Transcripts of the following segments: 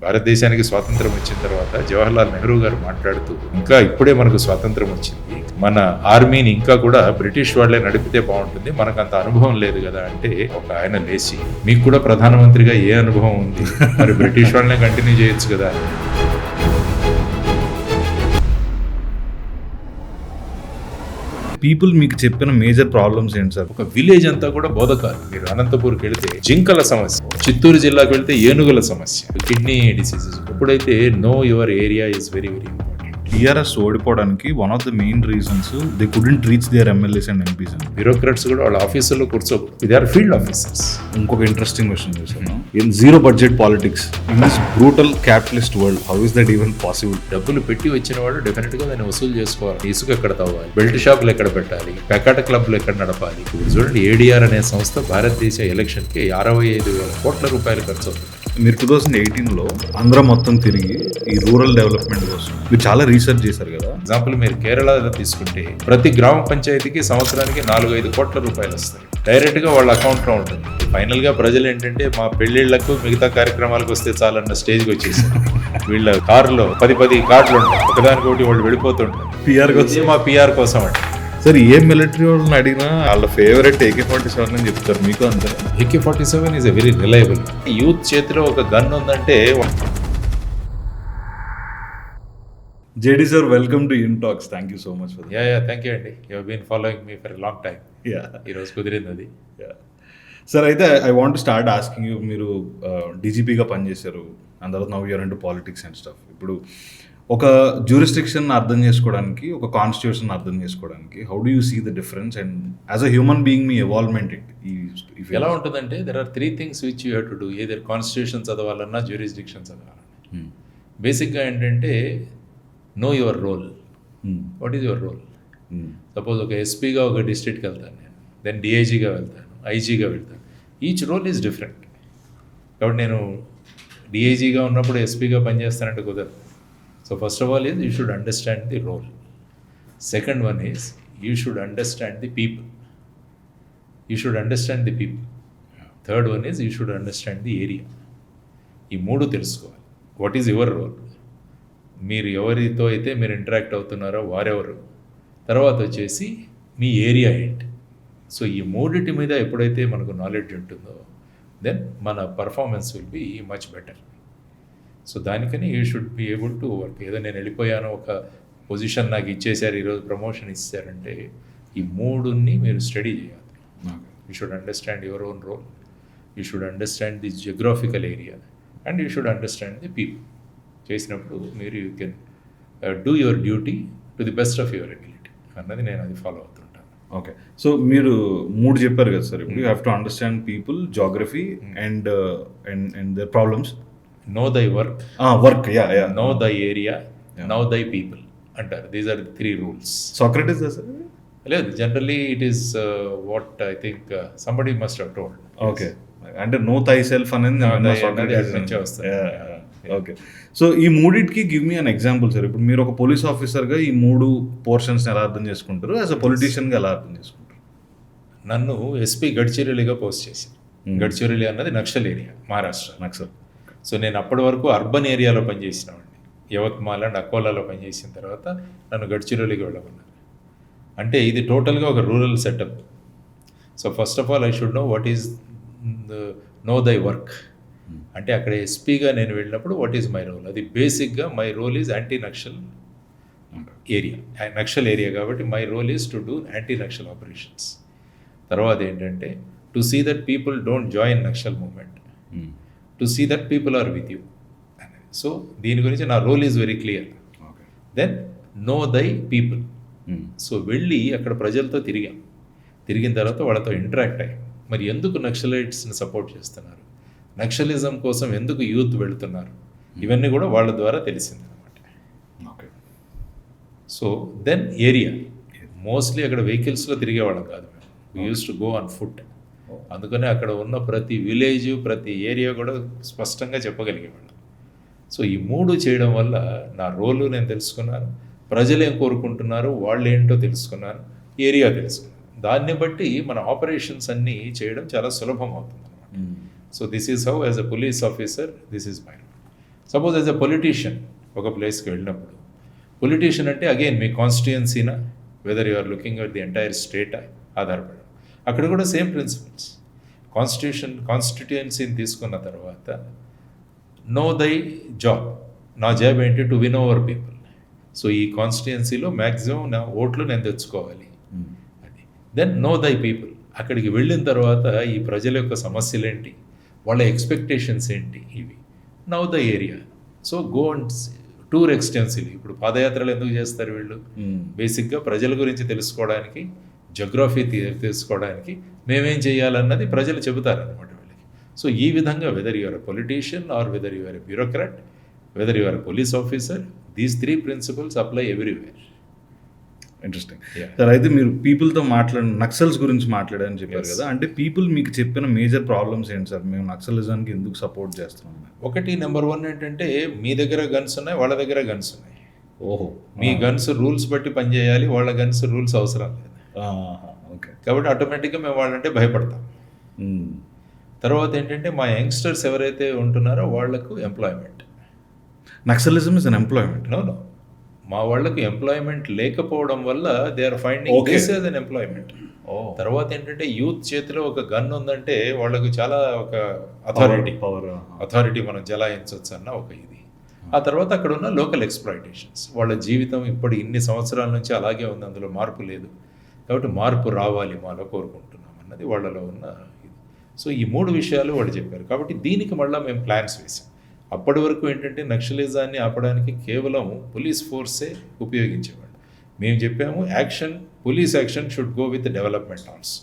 భారతదేశానికి స్వాతంత్రం వచ్చిన తర్వాత జవహర్లాల్ నెహ్రూ గారు మాట్లాడుతూ, ఇంకా ఇప్పుడే మనకు స్వాతంత్రం వచ్చింది, మన ఆర్మీని ఇంకా కూడా బ్రిటిష్ వాళ్లే నడిపితే బాగుంటుంది, మనకు అంత అనుభవం లేదు కదా అంటే, ఒక ఆయన లేచి, మీకు కూడా ప్రధానమంత్రిగా ఏ అనుభవం ఉంది, మరి బ్రిటిష్ వాళ్ళనే కంటిన్యూ చేయొచ్చు కదా. పీపుల్ మీకు చెప్పిన మేజర్ ప్రాబ్లమ్స్ ఏంటి సార్? ఒక విలేజ్ అంతా కూడా బోధకాలు. మీరు అనంతపూర్కి వెళితే జింకల సమస్య, చిత్తూరు జిల్లాకు వెళ్తే ఏనుగుల సమస్య, కిడ్నీ డిసీజెస్. ఇప్పుడైతే know your area is very very important. TRS ఓడిపోవడానికి one of the main reasons they couldn't reach their MLAs and MPs. Bureaucrats కూడా వాళ్ళ ఆఫీసుల్లో కూర్చోకూడదు, దే ఆర్ ఫీల్డ్ ఆఫీసర్స్. ఇంకొక ఇంట్రెస్టింగ్ క్వశ్చన్ చేశాను. In zero budget politics in this brutal capitalist world, how is that even possible? డబ్బులు పెట్టి వచ్చిన వాడు డెఫినెట్ గా దాన్ని వసూలు చేసుకోవాలి. ఇసుక ఎక్కడ తవ్వాలి, బెల్ట్ షాపులు ఎక్కడ పెట్టాలి, పెకాట క్లబ్లు ఎక్కడ నడపాలి. ఇప్పుడు చూడండి, ఏడీఆర్ అనే సంస్థ భారతదేశ ఎలక్షన్ కి 65,000 కోట్ల రూపాయలు ఖర్చు అవుతుంది. మీరు 2018లో ఆంధ్ర మొత్తం తిరిగి ఈ రూరల్ డెవలప్మెంట్ కోసం మీరు చాలా రీసెర్చ్ చేశారు కదా. ఎగ్జాంపుల్ మీరు కేరళలో తీసుకుంటే ప్రతి గ్రామ పంచాయతీకి సంవత్సరానికి 4-5 కోట్ల రూపాయలు వస్తాయి, డైరెక్ట్ గా వాళ్ళ అకౌంట్ లో ఉంటుంది. ఫైనల్ గా ప్రజలు ఏంటంటే, మా పెళ్లిళ్లకు మిగతా కార్యక్రమాలకు వస్తే చాలన్న స్టేజ్కి వచ్చేసారు. వీళ్ళ కారులో 10 కార్డులు ఉంటాయి, ఒకదానికొకటి వాళ్ళు వెళ్ళిపోతుంటారు. పిఆర్ కోసం, మా పిఆర్ కోసం అంటే. సార్ ఏ మిలిటరీ వాళ్ళని అడిగినా వాళ్ళ ఫేవరెట్ AK-47 అని చెప్తారు. మీకు అంతే? AK-47 is a very reliable. Youth చేతిలో ఒక గన్ ఉందంటే. JD sir, welcome to InTalks. Thank you so much for that. Yeah, thank you అండి. You have been following me for a long time. Yeah. ఈరోజు కుదిరింది అది. Sir, అయితే I want to start asking you, మీరు డీజీపీగా పనిచేశారు, and తర్వాత now you're into politics and stuff. ఇప్పుడు ఒక జ్యూరిస్డిక్షన్ అర్థం చేసుకోవడానికి, ఒక కాన్స్టిట్యూషన్ అర్థం చేసుకోవడానికి, how do you see the difference and as a human being మీ ఎవాల్వ్మెంట్ ఎలా ఉంటుందంటే, there are 3 things which you have to do. Either constitution చదవాలన్నా, జ్యూరిస్డిక్షన్ చదవాలన్నా. బేసిక్గా ఏంటంటే, know your role. What is your role? Suppose ఒక ఎస్పీగా ఒక డిస్ట్రిక్ట్కి వెళ్తాను నేను, దెన్ డిఐజీగా వెళ్తాను, ఐజీగా వెళ్తాను. Each role is different. కాబట్టి నేను డిఐజీగా ఉన్నప్పుడు ఎస్పీగా పనిచేస్తానంటే కుదరదు. So first of all is you should understand the role. Second one is you should understand the people. You should understand the people. Third one is you should understand the area. ఈ 3 తెలుసుకోవాలి. What is your role? మీరు ఎవరితో అయితే మీరు interact అవుతున్నారో వారెవరు, తర్వాత వచ్చేసి మీ ఏరియా ఏంటి. సో ఈ 3 మీద ఎప్పుడైతే మనకు నాలెడ్జ్ ఉంటుందో, దెన్ మన performance will be much better. So దానికని you should be able to work. ఏదో నేను వెళ్ళిపోయాను, ఒక పొజిషన్ నాకు ఇచ్చేసారు, ఈరోజు ప్రమోషన్ ఇచ్చారంటే, ఈ 3ని మీరు స్టడీ చేయాలి. You should understand your own role, you should understand the geographical area, and you should understand the people. చేసినప్పుడు మీరు you can do your duty to the best of your ability అన్నది నేను అది follow అవుతుంటాను. Okay, so మీరు 3 చెప్పారు కదా sir. ఇప్పుడు you have to understand people, geography and their problems. Know thy work. Work, yeah. Know thy area, know thy people అంటారు. These are the 3 rules. Socrates sir? లేదు, generally it is what I think somebody must have told. Okay, అంటే know thyself అనేది నుంచే వస్తుంది. Okay, so ఈ 3కి give me an example sir. ఇప్పుడు మీరు ఒక పోలీస్ ఆఫీసర్గా ఈ 3 పోర్షన్స్ ఎలా అర్థం చేసుకుంటారు, యాజ్ అ పొలిటీషియన్గా ఎలా అర్థం చేసుకుంటారు? నన్ను ఎస్పీ గడ్చిరోలిగా పోస్ట్ చేశారు. గడ్చిరోలి అన్నది నక్సల్ ఏరియా, మహారాష్ట్ర. నక్సల్. సో నేను అప్పటి వరకు అర్బన్ ఏరియాలో పనిచేసినవాడిని. యవత్మాల్ అండ్ అకోలాలో పనిచేసిన తర్వాత నన్ను గడ్చిరోలికి వెళ్ళమన్నారు. అంటే ఇది టోటల్గా ఒక rural setup. So first of all I should know what is know thy work. అంటే అక్కడ ఎస్పీగా నేను వెళ్ళినప్పుడు వాట్ ఈజ్ మై రోల్. అది బేసిక్గా my role is anti Naxal area, Naxal area కాబట్టి my role is to do anti Naxal operations. తర్వాత ఏంటంటే, to see that people don't join Naxal movement, to see that people are with you. So దీని గురించి నా role is very clear. Then know thy people. So వెళ్ళి అక్కడ ప్రజలతో తిరిగిన తర్వాత వాళ్ళతో ఇంటరాక్ట్ అయ్యాం. మరి ఎందుకు నక్సలైట్స్ని సపోర్ట్ చేస్తున్నారు, నక్సలిజం కోసం ఎందుకు యూత్ వెళుతున్నారు, ఇవన్నీ కూడా వాళ్ళ ద్వారా తెలిసిందనమాట. Okay, so then area. Mostly అక్కడ వెహికల్స్లో తిరిగేవాళ్ళం కాదు మేము. We use to go on foot. అందుకనే అక్కడ ఉన్న ప్రతి విలేజ్, ప్రతి ఏరియా కూడా స్పష్టంగా చెప్పగలిగేవాళ్ళం. సో ఈ 3 చేయడం వల్ల నా రోలు నేను తెలుసుకున్నాను, ప్రజలు ఏం కోరుకుంటున్నారు, వాళ్ళు ఏంటో తెలుసుకున్నాను, ఏరియా తెలుసుకున్నాను. దాన్ని బట్టి మన ఆపరేషన్స్ అన్నీ చేయడం చాలా సులభం అవుతుంది అనమాట. So this is how as a police officer this is my role. Suppose as a politician ఒక ప్లేస్కి వెళ్ళినప్పుడు, పొలిటీషియన్ అంటే అగైన్ మీ కాన్స్టిట్యుయెన్సీనా, whether you are looking at the entire స్టేటా ఆధారపడి, అక్కడ కూడా సేమ్ ప్రిన్సిపల్స్. కాన్స్టిట్యుయెన్సీని తీసుకున్న తర్వాత నో దై జాబ్, నా జాబ్ ఏంటి, to win over people. So ఈ కాన్స్టిట్యుయెన్సీలో మ్యాక్సిమం నా ఓట్లు నేను తెచ్చుకోవాలి, అది. దెన్ నో దై పీపుల్, అక్కడికి వెళ్ళిన తర్వాత ఈ ప్రజల యొక్క సమస్యలు ఏంటి, వాళ్ళ ఎక్స్పెక్టేషన్స్ ఏంటి, ఇవి. Now the area, so go and tour extensively. ఇప్పుడు పాదయాత్రలు ఎందుకు చేస్తారు వీళ్ళు, బేసిక్గా ప్రజల గురించి తెలుసుకోవడానికి, జోగ్రఫీ తెలుసుకోవడానికి మేమేం చేయాలన్నది ప్రజలు చెబుతారనమాట వీళ్ళకి. సో ఈ విధంగా whether your a politician or whether your a bureaucrat, whether your a police officer, these 3 principles apply everywhere. Interesting. Sir, అయితే మీరు పీపుల్తో నక్సల్స్ గురించి మాట్లాడారని చెప్పారు కదా, అంటే పీపుల్ మీకు చెప్పిన మేజర్ ప్రాబ్లమ్స్ ఏంటి సార్, మేము నక్సలిజానికి ఎందుకు సపోర్ట్ చేస్తున్నాం? ఒకటి, నెంబర్ 1 ఏంటంటే మీ దగ్గర గన్స్ ఉన్నాయి, వాళ్ళ దగ్గర గన్స్ ఉన్నాయి. ఓహో. మీ గన్స్ రూల్స్ బట్టి పనిచేయాలి, వాళ్ళ గన్స్ రూల్స్ అవసరం లేదు. ఓకే. కాబట్టి ఆటోమేటిక్గా మేము వాళ్ళంటే భయపడతాం. తర్వాత ఏంటంటే మా యంగ్స్టర్స్ ఎవరైతే ఉంటున్నారో వాళ్లకు ఎంప్లాయ్మెంట్. నక్సలిజం ఇస్ అన్ ఎంప్లాయ్మెంట్? నో, మా వాళ్ళకు ఎంప్లాయ్మెంట్ లేకపోవడం వల్ల they are finding this as అన్ ఎంప్లాయ్మెంట్. తర్వాత ఏంటంటే యూత్ చేతిలో ఒక గన్ ఉందంటే వాళ్ళకు చాలా ఒక అథారిటీ మనం జలాయించవచ్చు అన్న ఒక ఇది. ఆ తర్వాత అక్కడ ఉన్న లోకల్ ఎక్స్‌ప్లాయిటేషన్స్, వాళ్ళ జీవితం ఇప్పుడు ఇన్ని సంవత్సరాల నుంచి అలాగే ఉంది, అందులో మార్పు లేదు. కాబట్టి మార్పు రావాలి మాలో, కోరుకుంటున్నాం అన్నది వాళ్ళలో ఉన్న ఇది. సో ఈ 3 విషయాలు వాళ్ళు చెప్పారు. కాబట్టి దీనికి మళ్ళీ మేము ప్లాన్స్ వేసాం. అప్పటి వరకు ఏంటంటే నక్సలిజాన్ని ఆపడానికి కేవలం పోలీస్ ఫోర్సే ఉపయోగించేవాడు. మేము చెప్పాము police action should go with development also.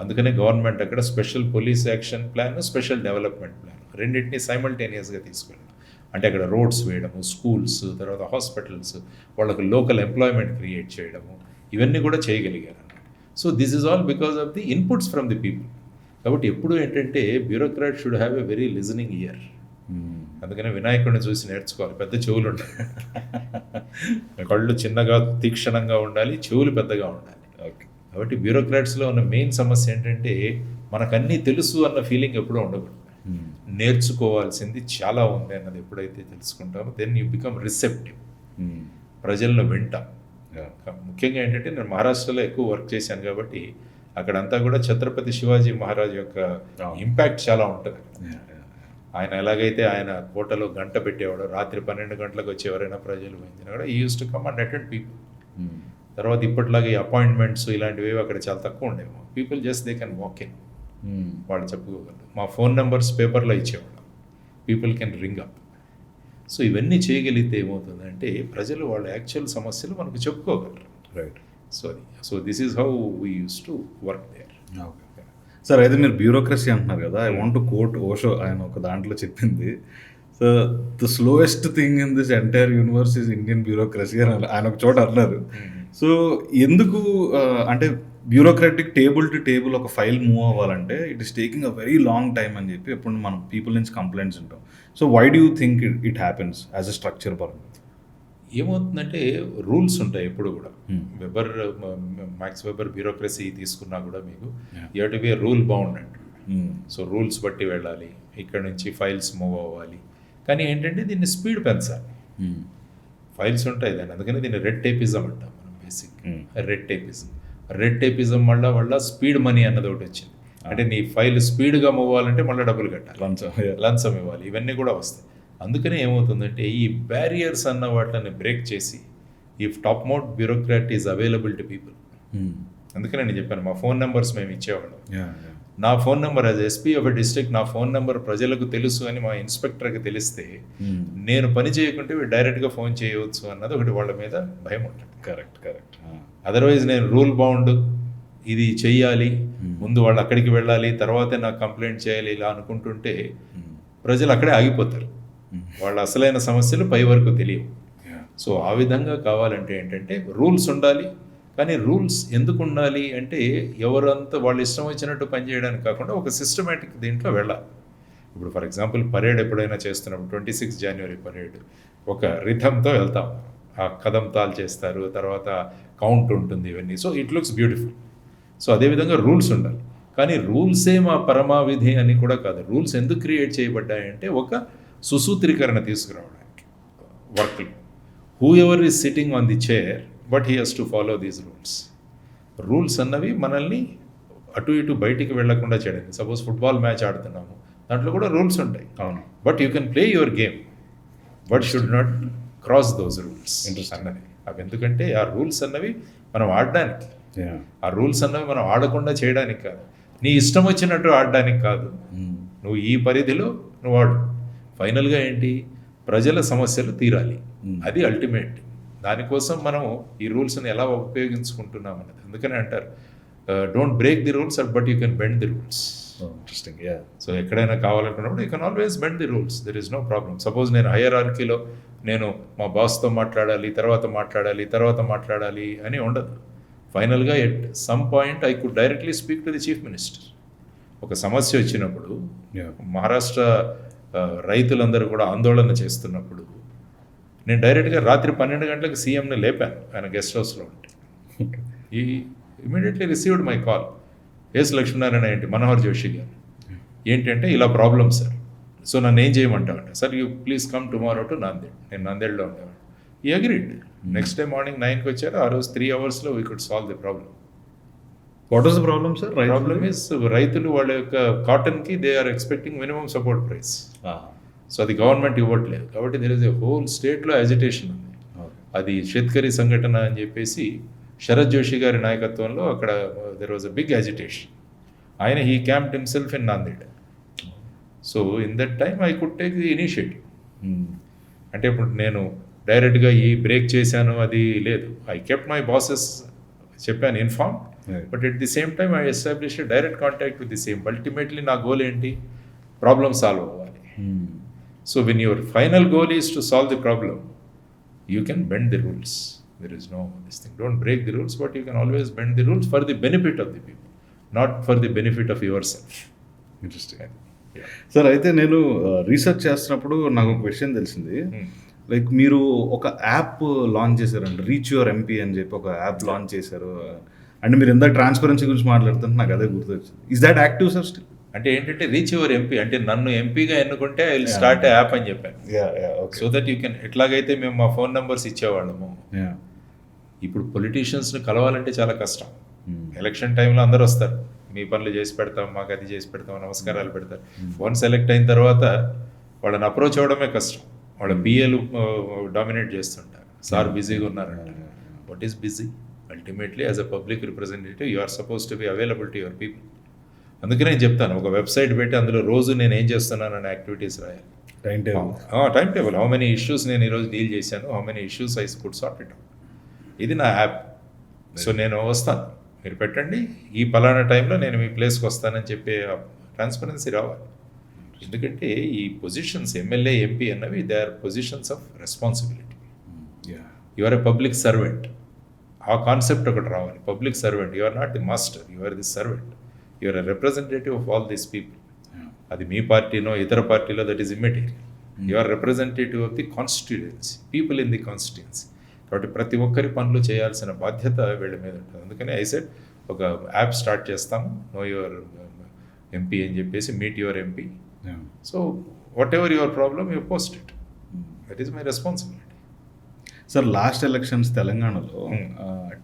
అందుకనే గవర్నమెంట్ అక్కడ special police action plan, special development plan రెండింటినీ సైమల్టేనియస్గా తీసుకెళ్ళాం. అంటే అక్కడ రోడ్స్ వేయడము, స్కూల్స్, తర్వాత హాస్పిటల్స్, వాళ్ళకు లోకల్ ఎంప్లాయ్మెంట్ క్రియేట్ చేయడము, ఇవన్నీ కూడా చేయగలిగారు అన్నమాట. So this is all because of the inputs from the people. కాబట్టి ఎప్పుడు ఏంటంటే bureaucrat should have a very listening year. అందుకనే వినాయకుడిని చూసి నేర్చుకోవాలి, పెద్ద చెవులు ఉండాలి, కళ్ళు చిన్నగా తీక్షణంగా ఉండాలి, చెవులు పెద్దగా ఉండాలి. ఓకే. కాబట్టి బ్యూరోక్రాట్స్లో ఉన్న మెయిన్ సమస్య ఏంటంటే మనకన్నీ తెలుసు అన్న ఫీలింగ్ ఎప్పుడూ ఉండకూడదు. నేర్చుకోవాల్సింది చాలా ఉంది అన్నది ఎప్పుడైతే తెలుసుకుంటామో దెన్ యూ బికమ్ రిసెప్టివ్, ప్రజలను వింటాం. ముఖ్యంగా ఏంటంటే నేను మహారాష్ట్రలో ఎక్కువ వర్క్ చేశాను కాబట్టి అక్కడంతా కూడా ఛత్రపతి శివాజీ మహారాజ్ యొక్క ఇంపాక్ట్ చాలా ఉంటుంది. ఆయన ఎలాగైతే ఆయన కోటలో గంట పెట్టేవాడు, రాత్రి 12 గంటలకు వచ్చి ఎవరైనా ప్రజలు పోయించినా కూడా we use to come and attend people. తర్వాత ఇప్పటిలాగా ఈ అపాయింట్మెంట్స్ ఇలాంటివి అక్కడ చాలా తక్కువ ఉండేవి. People just they can walk in, వాళ్ళు చెప్పుకోగలరు. మా ఫోన్ నెంబర్స్ పేపర్లో ఇచ్చేవాళ్ళం, people can ring up. So ఇవన్నీ చేయగలిగితే ఏమవుతుందంటే ప్రజలు వాళ్ళ యాక్చువల్ సమస్యలు మనకు చెప్పుకోగలరు. Right. So this is how we use to work there. Okay. Sir, అయితే మీరు బ్యూరోక్రసీ అంటున్నారు కదా, I want to quote Osho. ఆయన ఒక దాంట్లో చెప్పింది, so the slowest thing in this entire universe is Indian bureaucracy అని ఆయన ఒక చోట అన్నారు. సో ఎందుకు అంటే బ్యూరోక్రాటిక్ టేబుల్ టు టేబుల్ ఒక ఫైల్ మూవ్ అవ్వాలంటే it is taking a very long time అని చెప్పి ఎప్పుడు మనం పీపుల్ నుంచి కంప్లైంట్స్ ఉంటాం. So why do you think it happens as a structure పరంగా? ఏమవుతుందంటే రూల్స్ ఉంటాయి ఎప్పుడు కూడా. మ్యాక్స్ వెబర్ బ్యూరోక్రసీ తీసుకున్నా కూడా మీకు you have to be rule bound and. So rules బట్టి వెళ్ళాలి, ఇక్కడ నుంచి ఫైల్స్ మూవ్ అవ్వాలి. కానీ ఏంటంటే దీన్ని స్పీడ్ పెంచాలి. ఫైల్స్ ఉంటాయి దాన్ని, అందుకని దీన్ని రెడ్ టేపిజం అంటాం మనం. బేసిక్ రెడ్ టేపిజం వల్ల స్పీడ్ మనీ అన్నది ఒకటి వచ్చింది. అంటే నీ ఫైల్ స్పీడ్గా మూవ్ అవ్వాలంటే మళ్ళీ డబ్బులు కట్టాలి, లంచం ఇవ్వాలి, ఇవన్నీ కూడా వస్తాయి. అందుకనే ఏమవుతుందంటే ఈ బ్యారియర్స్ అన్న వాటిని బ్రేక్ చేసి if top most bureaucrat is available to people. అందుకనే నేను చెప్పాను మా ఫోన్ నెంబర్స్ మేము ఇచ్చేవాళ్ళం. నా phone number as SP of a district, నా ఫోన్ నెంబర్ ప్రజలకు తెలుసు అని మా ఇన్స్పెక్టర్కి తెలిస్తే నేను పని చేయకుంటే డైరెక్ట్గా ఫోన్ చేయవచ్చు అన్నది ఒకటి వాళ్ళ మీద భయం ఉంటుంది. కరెక్ట్. అదర్వైజ్ నేను రూల్ బౌండ్ ఇది చెయ్యాలి, ముందు వాళ్ళు అక్కడికి వెళ్ళాలి, తర్వాతే నాకు కంప్లైంట్ చేయాలి, ఇలా అనుకుంటుంటే ప్రజలు అక్కడే ఆగిపోతారు. వాళ్ళ అసలైన సమస్యలు పై వరకు తెలియవు. సో ఆ విధంగా కావాలంటే ఏంటంటే రూల్స్ ఉండాలి. కానీ రూల్స్ ఎందుకు ఉండాలి అంటే ఎవరంతా వాళ్ళు ఇష్టం వచ్చినట్టు పనిచేయడానికి కాకుండా ఒక సిస్టమేటిక్ దీంట్లో వెళ్ళాలి. ఇప్పుడు ఫర్ ఎగ్జాంపుల్ పరేడ్ ఎప్పుడైనా చేస్తున్నప్పుడు 26 జనవరి పరేడ్ ఒక రిథంతో వెళ్తాం, ఆ కదం తాల్ చేస్తారు, తర్వాత కౌంట్ ఉంటుంది, ఇవన్నీ. So it looks beautiful. So అదేవిధంగా రూల్స్ ఉండాలి. కానీ రూల్సే మా పరమావిధి అని కూడా కాదు. రూల్స్ ఎందుకు క్రియేట్ చేయబడ్డాయంటే ఒక సుసూత్రీకరణ తీసుకురావడానికి వర్క్లో. Who ever is sitting on the chair but he has to follow these rules. Rules అన్నవి మనల్ని అటు ఇటు బయటికి వెళ్లకుండా చేయడానికి. సపోజ్ ఫుట్బాల్ మ్యాచ్ ఆడుతున్నాము, దాంట్లో కూడా రూల్స్ ఉంటాయి. అవును. But you can play your game but should not cross those rules అన్నది. అవి ఎందుకంటే ఆ రూల్స్ అన్నవి మనం ఆడడానికి, ఆ రూల్స్ అన్నవి మనం ఆడకుండా చేయడానికి కాదు, నీ ఇష్టం వచ్చినట్టు ఆడడానికి కాదు. నువ్వు ఈ పరిధిలో నువ్వు ఆడు. ఫైనల్గా ఏంటి, ప్రజల సమస్యలు తీరాలి, అది అల్టిమేట్. దానికోసం మనం ఈ రూల్స్ని ఎలా ఉపయోగించుకుంటున్నాం అన్నది. అందుకనే అంటారు don't break the rules but you can bend the rules. Interesting. So ఎక్కడైనా కావాలనుకున్నప్పుడు you can always bend the rules, there is no problem. Suppose నేను హైయరార్కీలో నేను మా బాస్తో మాట్లాడాలి, తర్వాత మాట్లాడాలి అని ఉండదు. ఫైనల్గా at some point I could directly speak to the chief minister. ఒక సమస్య వచ్చినప్పుడు మహారాష్ట్ర రైతులందరూ కూడా ఆందోళన చేస్తున్నప్పుడు నేను డైరెక్ట్గా రాత్రి 12 గంటలకు సీఎంని లేపాను ఆయన గెస్ట్ హౌస్లో ఉంటే. ఈ immediately received my call. S Lakshminarayana ఏంటి, మనోహర్ జోషి గారు ఏంటంటే ఇలా ప్రాబ్లమ్ సార్, సో నన్ను ఏం చేయమంటామంటే, sir you please come tomorrow to Nanded. నేను నాందేడ్లో ఉండేవాడు. ఈ అగ్రీడ్. నెక్స్ట్ డే మార్నింగ్ 9కి వచ్చారు. ఆ రోజు 3 అవర్స్లో we could solve the problem. What is the problem sir? Problem is రైతులు వాళ్ళ యొక్క కాటన్కి they are expecting minimum support price. So అది గవర్నమెంట్ ఇవ్వట్లేదు కాబట్టి దెర్ ఇస్ ఎ హోల్ స్టేట్లో అజిటేషన్ ఉంది. అది షేత్కరీ సంఘటన అని చెప్పేసి శరత్ జోషి గారి నాయకత్వంలో అక్కడ there was a big agitation. ఆయన he camped himself in Nanded. So in that time I could take the initiative. అంటే ఇప్పుడు నేను డైరెక్ట్గా ఈ బ్రేక్ చేశాను అది లేదు. ఐ కెప్ట్ మై బాసెస్, చెప్పాను inform, but at the same time I establish direct contact with the same. Ultimately నా గోల్ ఏంటి, ప్రాబ్లమ్ సాల్వ్ అవ్వాలి. So when your final goal is to solve the problem, you can bend the rules. There is no this thing. Don't break the rules but you can always bend the rules for the benefit of the people, not for the benefit of your self. Interesting. Sir అయితే నేను research చేస్తున్నప్పుడు నాకు ఒక విషయం తెలిసింది. Like మీరు ఒక app launch చేశారండి, రీచ్ యువర్ ఎంపీ అని చెప్పి ఒక యాప్ లాంచ్ చేశారు. అంటే మీరు ఎంత ట్రాన్స్పరెన్సీ గురించి మాట్లాడుతుంటే నాకు అదే గుర్తొచ్చింది. Is that active sir still? అంటే ఏంటంటే రీచ్ యువర్ ఎంపీ అంటే నన్ను ఎంపీగా ఎన్నుకుంటే ఐ విల్ స్టార్ట్ యాప్ అని చెప్పాను. సో దట్ యూ కెన్, ఎట్లాగైతే మేము మా ఫోన్ నెంబర్స్ ఇచ్చేవాళ్ళము, ఇప్పుడు పొలిటీషియన్స్ని కలవాలంటే చాలా కష్టం. ఎలక్షన్ టైంలో అందరూ వస్తారు, మీ పనులు చేసి పెడతాం, మాకు అది చేసి పెడతాం, నమస్కారాలు పెడతారు. ఫోన్ సెలెక్ట్ అయిన తర్వాత వాళ్ళని అప్రోచ్ అవ్వడమే కష్టం. వాళ్ళ పిఏలు డామినేట్ చేస్తుంటారు, సార్ బిజీగా ఉన్నారంట. What is busy? Ultimately as a public representative you are suppose to be available to your people. అందుకే నేను చెప్తాను, ఒక వెబ్సైట్ పెట్టి అందులో రోజు నేను ఏం చేస్తున్నాను అనే యాక్టివిటీస్ రాయాలి. Time table, how many issues నేను ఈరోజు డీల్ చేశాను, how many issues I could sort it out. ఇది నా యాప్. సో నేను వస్తాను, మీరు పెట్టండి, ఈ పలానా టైంలో నేను మీ ప్లేస్కి వస్తానని చెప్పే ట్రాన్స్పరెన్సీ రావాలి. ఎందుకంటే ఈ పొజిషన్స్ ఎమ్మెల్యే ఎంపీ అన్నవి they are positions of responsibility. You are a public servant, ఆ కాన్సెప్ట్ ఒకటి రావాలి. Public servant, you are not the master, you are the servant, you are a representative of all these people. అది మీ పార్టీనో ఇతర పార్టీలో, that is immaterial. You are representative of the constituency, people in the constituency. కాబట్టి ప్రతి ఒక్కరి పనులు చేయాల్సిన బాధ్యత వీళ్ళ మీద ఉంటుంది. అందుకని ఐ సెడ్ ఒక యాప్ స్టార్ట్ చేస్తాము, నో యువర్ ఎంపీ అని చెప్పేసి, meet your MP. So what ever your problem you post it, that is my responsibility. Sir last elections తెలంగాణలో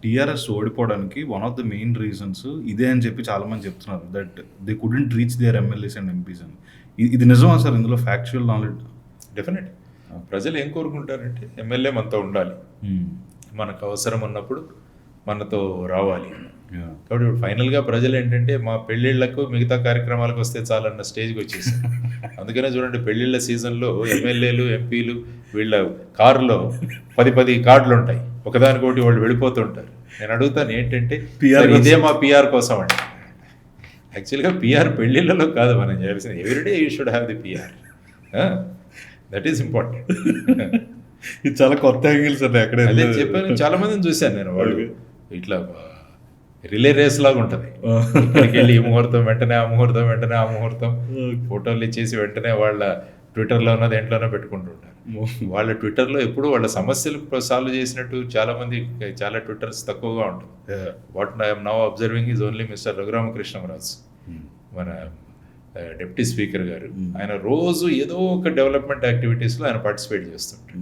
టీఆర్ఎస్ ఓడిపోవడానికి one of the main reasons ఇదే అని చెప్పి చాలామంది చెప్తున్నారు, that they couldn't reach their MLAs and MPs అని. ఇది నిజమా సార్? ఇందులో ఫ్యాక్చువల్ నాలెడ్జ్? డెఫినెట్. ప్రజలు ఏం కోరుకుంటారంటే ఎమ్మెల్యే మనతో ఉండాలి, మనకు అవసరం ఉన్నప్పుడు మనతో రావాలి. కాబట్టి ఇప్పుడు ఫైనల్గా ప్రజలు ఏంటంటే మా పెళ్ళిళ్ళకు మిగతా కార్యక్రమాలకు వస్తే చాలన్న స్టేజ్కి వచ్చేసారు. అందుకనే చూడండి, పెళ్ళిళ్ళ సీజన్లో ఎమ్మెల్యేలు ఎంపీలు వీళ్ళ కారులో 10 కార్డులు ఉంటాయి, ఒకదానికొకటి వాళ్ళు వెళ్ళిపోతుంటారు. నేను అడుగుతాను ఏంటంటే, ఇదే మా పిఆర్ కోసం అండి. యాక్చువల్గా పిఆర్ పెళ్ళిళ్ళలో కాదు మనం చేయాల్సింది, everyday you should have the PR. That is important. ఇది చాలా కొత్త యాంగిల్స్ అండి. అక్కడ అదే చెప్పాను, చాలా మందిని చూశాను నేను. వాళ్ళు ఇట్లా రిలే రేస్ లాగా ఉంటుంది. ఇక్కడికి వెళ్ళి ఈ ముహూర్తం వెంటనే ఆ ముహూర్తం, వెంటనే ఆ ముహూర్తం, ఫోటోలు ఇచ్చేసి వెంటనే వాళ్ళ ట్విట్టర్లో ఉన్నది దేంట్లోనో పెట్టుకుంటుంటారు. వాళ్ళ ట్విట్టర్లో ఎప్పుడు వాళ్ళ సమస్యలు సాల్వ్ చేసినట్టు చాలా ట్విట్టర్స్ తక్కువగా ఉంటుంది. What I'm now observing is only mister Raghuramakrishnaraju, మన డిప్యూటీ స్పీకర్ గారు, ఆయన రోజు ఏదో ఒక డెవలప్మెంట్ యాక్టివిటీస్లో ఆయన పార్టిసిపేట్ చేస్తుంటారు.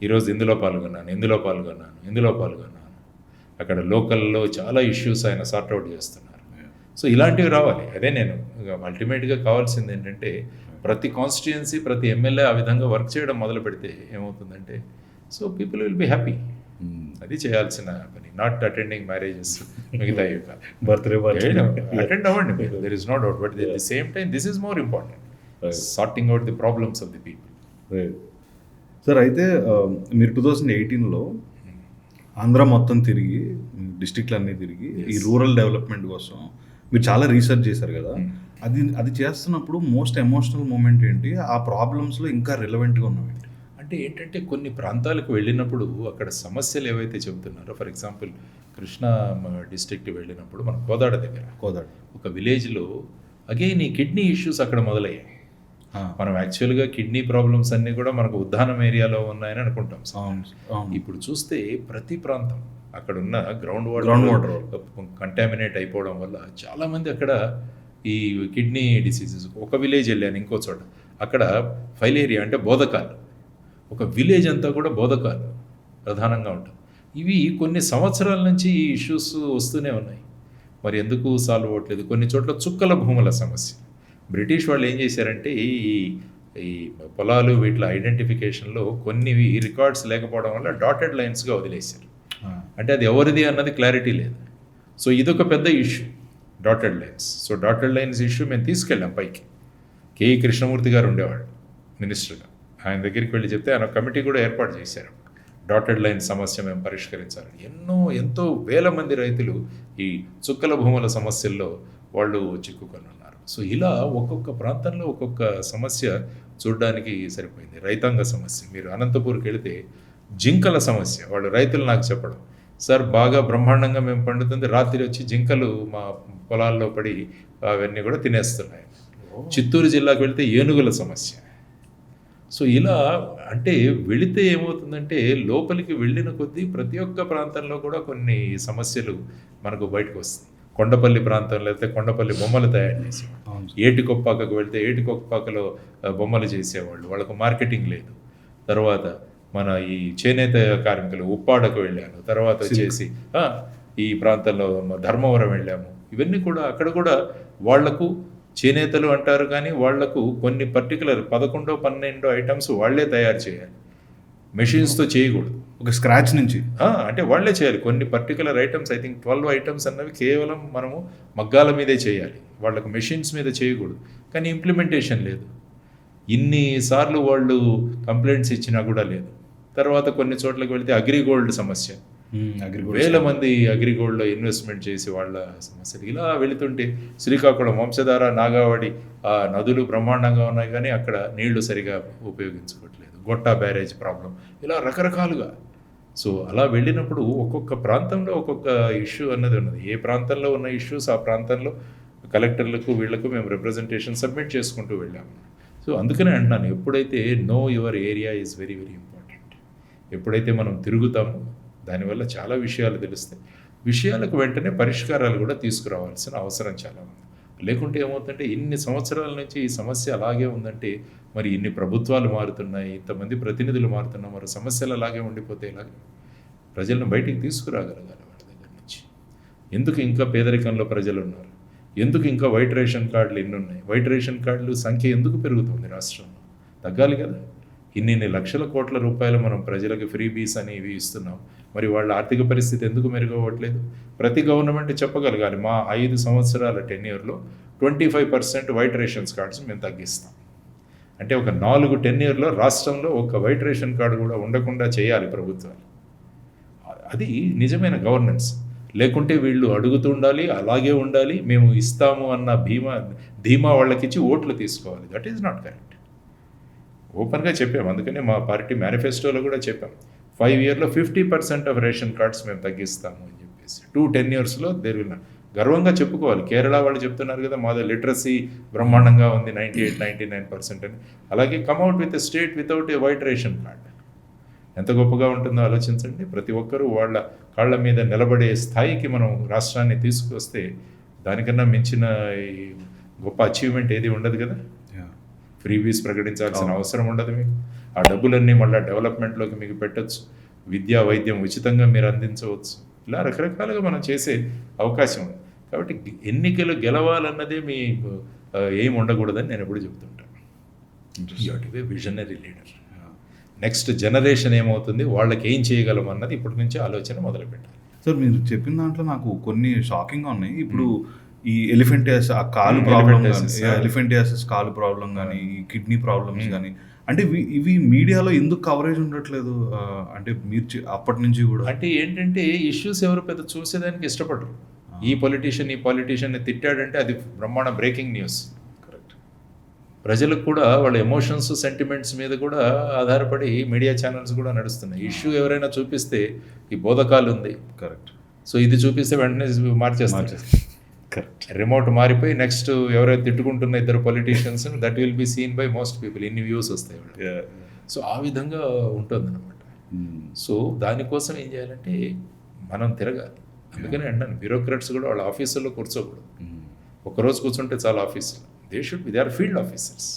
ఈరోజు ఇందులో పాల్గొన్నాను. అక్కడ లోకల్లో చాలా ఇష్యూస్ ఆయన సార్ట్అవుట్ చేస్తున్నారు. సో ఇలాంటివి రావాలి. అదే నేను అల్టిమేట్గా కావాల్సింది ఏంటంటే ప్రతి కాన్స్టిట్యుయెన్సీ, ప్రతి ఎమ్మెల్యే ఆ విధంగా వర్క్ చేయడం మొదలు పెడితే ఏమవుతుందంటే so people will be happy. అది చేయాల్సిన పని, నాట్ అటెండింగ్ మ్యారేజెస్ మిగతా బర్త్డే అటెండ్ అవ్వండి మీరు, there is no doubt, but the same time this is more important, sorting out the problems of the people. Sir అయితే మీరు 2018లో ఆంధ్ర మొత్తం తిరిగి, డిస్ట్రిక్ట్లు అన్నీ తిరిగి ఈ రూరల్ డెవలప్మెంట్ కోసం మీరు చాలా రీసెర్చ్ చేశారు కదా. అది చేస్తున్నప్పుడు మోస్ట్ ఎమోషనల్ మూమెంట్ ఏంటి? ఆ ప్రాబ్లమ్స్లో ఇంకా రిలవెంట్గా ఉన్నవి అంటే ఏంటంటే కొన్ని ప్రాంతాలకు వెళ్ళినప్పుడు అక్కడ సమస్యలు ఏవైతే చెబుతున్నారో, ఫర్ ఎగ్జాంపుల్ కృష్ణా డిస్ట్రిక్ట్ వెళ్ళినప్పుడు మన కోదాడ ఒక విలేజ్లో అగైన్ ఈ కిడ్నీ ఇష్యూస్ అక్కడ మొదలయ్యాయి. మనం యాక్చువల్గా కిడ్నీ ప్రాబ్లమ్స్ అన్నీ కూడా మనకు ఉద్దానం ఏరియాలో ఉన్నాయని అనుకుంటాం. ఇప్పుడు చూస్తే ప్రతి ప్రాంతం అక్కడ ఉన్న గ్రౌండ్ వాటర్ కంటామినేట్ అయిపోవడం వల్ల చాలామంది అక్కడ ఈ కిడ్నీ డిసీజెస్. ఒక విలేజ్ వెళ్ళాను ఇంకో చోట, అక్కడ ఫైలేరియా అంటే బోధకాలు, ఒక విలేజ్ అంతా కూడా బోధకాలు ప్రధానంగా ఉంటుంది. ఇవి కొన్ని సంవత్సరాల నుంచి ఈ ఇష్యూస్ వస్తూనే ఉన్నాయి, మరి ఎందుకు సాల్వ్ అవ్వట్లేదు? కొన్ని చోట్ల చుక్కల భూముల సమస్య. బ్రిటిష్ వాళ్ళు ఏం చేశారంటే ఈ పొలాలు వీటిలో ఐడెంటిఫికేషన్లో కొన్ని రికార్డ్స్ లేకపోవడం వల్ల డాటెడ్ లైన్స్గా వదిలేశారు. అంటే అది ఎవరిది అన్నది క్లారిటీ లేదు. సో ఇదొక పెద్ద issue, dotted lines. So dotted lines issue మేము తీసుకెళ్ళాం పైకి. కేఈ కృష్ణమూర్తి గారు ఉండేవాళ్ళు మినిస్టర్గా, ఆయన దగ్గరికి వెళ్ళి చెప్తే ఆయన కమిటీ కూడా ఏర్పాటు చేశారు. డాటెడ్ లైన్ సమస్య మేము పరిష్కరించాలని. ఎంతో వేల మంది రైతులు ఈ చుక్కల భూముల సమస్యల్లో వాళ్ళు చిక్కుకొని ఉన్నారు. సో ఇలా ఒక్కొక్క ప్రాంతంలో ఒక్కొక్క సమస్య చూడడానికి సరిపోయింది. రైతాంగ సమస్య, మీరు అనంతపూర్కి వెళితే జింకల సమస్య, వాళ్ళు రైతులు నాకు చెప్పడం, సార్ బాగా బ్రహ్మాండంగా మేము పండుతుంది, రాత్రి వచ్చి జింకలు మా పొలాల్లో పడి అవన్నీ కూడా తినేస్తున్నాయి. చిత్తూరు జిల్లాకు వెళితే ఏనుగుల సమస్య. సో ఇలా అంటే వెళితే ఏమవుతుందంటే లోపలికి వెళ్ళిన కొద్దీ ప్రతి ఒక్క ప్రాంతంలో కూడా కొన్ని సమస్యలు మనకు బయటకు వస్తాయి. కొండపల్లి ప్రాంతంలో అయితే కొండపల్లి బొమ్మలు తయారు చేసేవాళ్ళు, ఏటికొప్పాకకు వెళ్తే ఏటికొప్పాకలో బొమ్మలు చేసేవాళ్ళు, వాళ్ళకు మార్కెటింగ్ లేదు. తర్వాత మన ఈ చేనేత కార్మికులు ఉప్పాడకు వెళ్ళాను, తర్వాత వచ్చేసి ఈ ప్రాంతంలో ధర్మవరం వెళ్ళాము. ఇవన్నీ కూడా అక్కడ కూడా వాళ్లకు చేనేతలు అంటారు, కానీ వాళ్లకు కొన్ని పర్టికులర్ 11-12 ఐటమ్స్ వాళ్లే తయారు చేయాలి, మెషిన్స్తో చేయకూడదు. ఒక స్క్రాచ్ నుంచి అంటే వాళ్లే చేయాలి. కొన్ని particular items, I think 12 items అన్నవి కేవలం మనము మగ్గాల మీదే చేయాలి, వాళ్ళకు మెషిన్స్ మీద చేయకూడదు. కానీ ఇంప్లిమెంటేషన్ లేదు. ఇన్నిసార్లు వాళ్ళు కంప్లైంట్స్ ఇచ్చినా కూడా లేదు. తర్వాత కొన్ని చోట్లకి వెళ్తే అగ్రిగోల్డ్ సమస్య, వేల మంది అగ్రిగోల్డ్లో ఇన్వెస్ట్మెంట్ చేసి వాళ్ళ సమస్యలు. ఇలా వెళుతుంటే శ్రీకాకుళం వంశధార, నాగావళి ఆ నదులు బ్రహ్మాండంగా ఉన్నాయి, కానీ అక్కడ నీళ్లు సరిగా ఉపయోగించుకోవట్లేదు. గొట్టా బ్యారేజ్ ప్రాబ్లం, ఇలా రకరకాలుగా. సో అలా వెళ్ళినప్పుడు ఒక్కొక్క ప్రాంతంలో ఒక్కొక్క ఇష్యూ అన్నది ఉన్నది. ఏ ప్రాంతంలో ఉన్న ఇష్యూస్ ఆ ప్రాంతంలో కలెక్టర్లకు వీళ్లకు మేము రిప్రజెంటేషన్ సబ్మిట్ చేసుకుంటూ వెళ్ళాము. సో అందుకనే అంటున్నాను, ఎప్పుడైతే know your area is very very important. ఎప్పుడైతే మనం తిరుగుతామో దానివల్ల చాలా విషయాలు తెలుస్తాయి. విషయాలకు వెంటనే పరిష్కారాలు కూడా తీసుకురావాల్సిన అవసరం చాలా ఉంది. లేకుంటే ఏమవుతుందంటే ఇన్ని సంవత్సరాల నుంచి ఈ సమస్య అలాగే ఉందంటే, మరి ఇన్ని ప్రభుత్వాలు మారుతున్నాయి, ఇంతమంది ప్రతినిధులు మారుతున్నాం, మరి సమస్యలు అలాగే ఉండిపోతే ఇలాగే ప్రజలను బయటికి తీసుకురాగలగాలి వాళ్ళ దగ్గర నుంచి. ఎందుకు ఇంకా పేదరికంలో ప్రజలు ఉన్నారు? ఎందుకు ఇంకా వైట్ రేషన్ కార్డులు ఎన్ని ఉన్నాయి? వైట్ రేషన్ కార్డులు సంఖ్య ఎందుకు పెరుగుతుంది రాష్ట్రంలో? తగ్గాలి కదా. ఇన్ని లక్షల కోట్ల రూపాయలు మనం ప్రజలకు ఫ్రీబీస్ అని ఇవి ఇస్తున్నాం, మరి వాళ్ళ ఆర్థిక పరిస్థితి ఎందుకు మెరుగవ్వట్లేదు? ప్రతి గవర్నమెంట్ చెప్పగలగాలి, మా 5 సంవత్సరాల టెన్యూర్లో 25% వైట్ రేషన్స్ కార్డ్స్ మేము తగ్గిస్తాం. అంటే ఒక 4 టెన్యూర్లో రాష్ట్రంలో ఒక వైట్ రేషన్ కార్డు కూడా ఉండకుండా చేయాలి ప్రభుత్వాలు. అది నిజమైన గవర్నెన్స్. లేకుంటే వీళ్ళు అడుగుతుండాలి, అలాగే ఉండాలి, మేము ఇస్తాము అన్న ధీమా వాళ్ళకిచ్చి ఓట్లు తీసుకోవాలి. That is not correct. ఓపెన్గా చెప్పాము. అందుకనే మా పార్టీ మేనిఫెస్టోలో కూడా చెప్పాం, 5 yearsలో 50% ఆఫ్ రేషన్ కార్డ్స్ మేము తగ్గిస్తాము అని చెప్పేసి. 2 tenures దేర్ విల్ గర్వంగా చెప్పుకోవాలి. కేరళ వాళ్ళు చెప్తున్నారు కదా, మాది లిటరసీ బ్రహ్మాండంగా ఉంది, 98-99% అని. అలాగే come out with state without a white ration card. ఎంత గొప్పగా ఉంటుందో ఆలోచించండి. ప్రతి ఒక్కరూ వాళ్ళ కాళ్ళ మీద నిలబడే స్థాయికి మనం రాష్ట్రాన్ని తీసుకొస్తే దానికన్నా మించిన గొప్ప అచీవ్మెంట్ ఏది ఉండదు కదా. Yeah. ఫ్రీబీస్ ప్రకటించాల్సిన అవసరం ఉండదు మీకు. ఆ డబ్బులన్నీ మళ్ళీ డెవలప్మెంట్లోకి మీకు పెట్టచ్చు. విద్యా వైద్యం ఉచితంగా మీరు అందించవచ్చు. ఇలా రకరకాలుగా మనం చేసే అవకాశం ఉంది. కాబట్టి ఎన్నికలు గెలవాలన్నదే మీ ఏం ఉండకూడదని నేను ఎప్పుడు చెప్తుంటాను. You have to be visionary leader. Next generation ఏమవుతుంది, వాళ్ళకి ఏం చేయగలం అన్నది ఇప్పటి నుంచి ఆలోచన మొదలు పెట్టాలి. సార్ మీరు చెప్పిన దాంట్లో నాకు కొన్ని షాకింగ్గా ఉన్నాయి. ఇప్పుడు ఈ ఎలిఫెంటియాసిస్ ఆ కాలు ప్రాబ్లం కానీ, ఎలిఫెంటియాసిస్ కాలు ప్రాబ్లం కానీ, ఈ కిడ్నీ ప్రాబ్లమ్స్ కానీ, అంటే ఇవి మీడియాలో ఎందుకు కవరేజ్ ఉండట్లేదు? అంటే మీరు అప్పటి నుంచి కూడా అంటే ఏంటంటే ఇష్యూస్ ఎవరు పెద్ద చూసేదానికి ఇష్టపడరు. ఈ పాలిటీషియన్ని తిట్టాడంటే అది బ్రహ్మాండ బ్రేకింగ్ న్యూస్. కరెక్ట్. ప్రజలకు కూడా వాళ్ళ ఎమోషన్స్ సెంటిమెంట్స్ మీద కూడా ఆధారపడి మీడియా ఛానల్స్ కూడా నడుస్తున్నాయి. ఇష్యూ ఎవరైనా చూపిస్తే ఈ బోధకాలు ఉంది, కరెక్ట్, సో ఇది చూపిస్తే వెంటనే మార్చేస్తారు. కరెక్ట్. రిమోట్ మారిపోయి నెక్స్ట్ ఎవరైతే తిట్టుకుంటున్న ఇద్దరు politicians that will be seen by most people, ఇన్ని వ్యూస్ వస్తాయి. సో ఆ విధంగా ఉంటుంది అనమాట. సో దానికోసం ఏం చేయాలంటే మనం తిరగాలి. అందుకని అంటాను బ్యూరోక్రాట్స్ కూడా వాళ్ళ ఆఫీసుల్లో కూర్చోకూడదు. ఒకరోజు కూర్చుంటే చాలా ఆఫీసులు, they are field officers.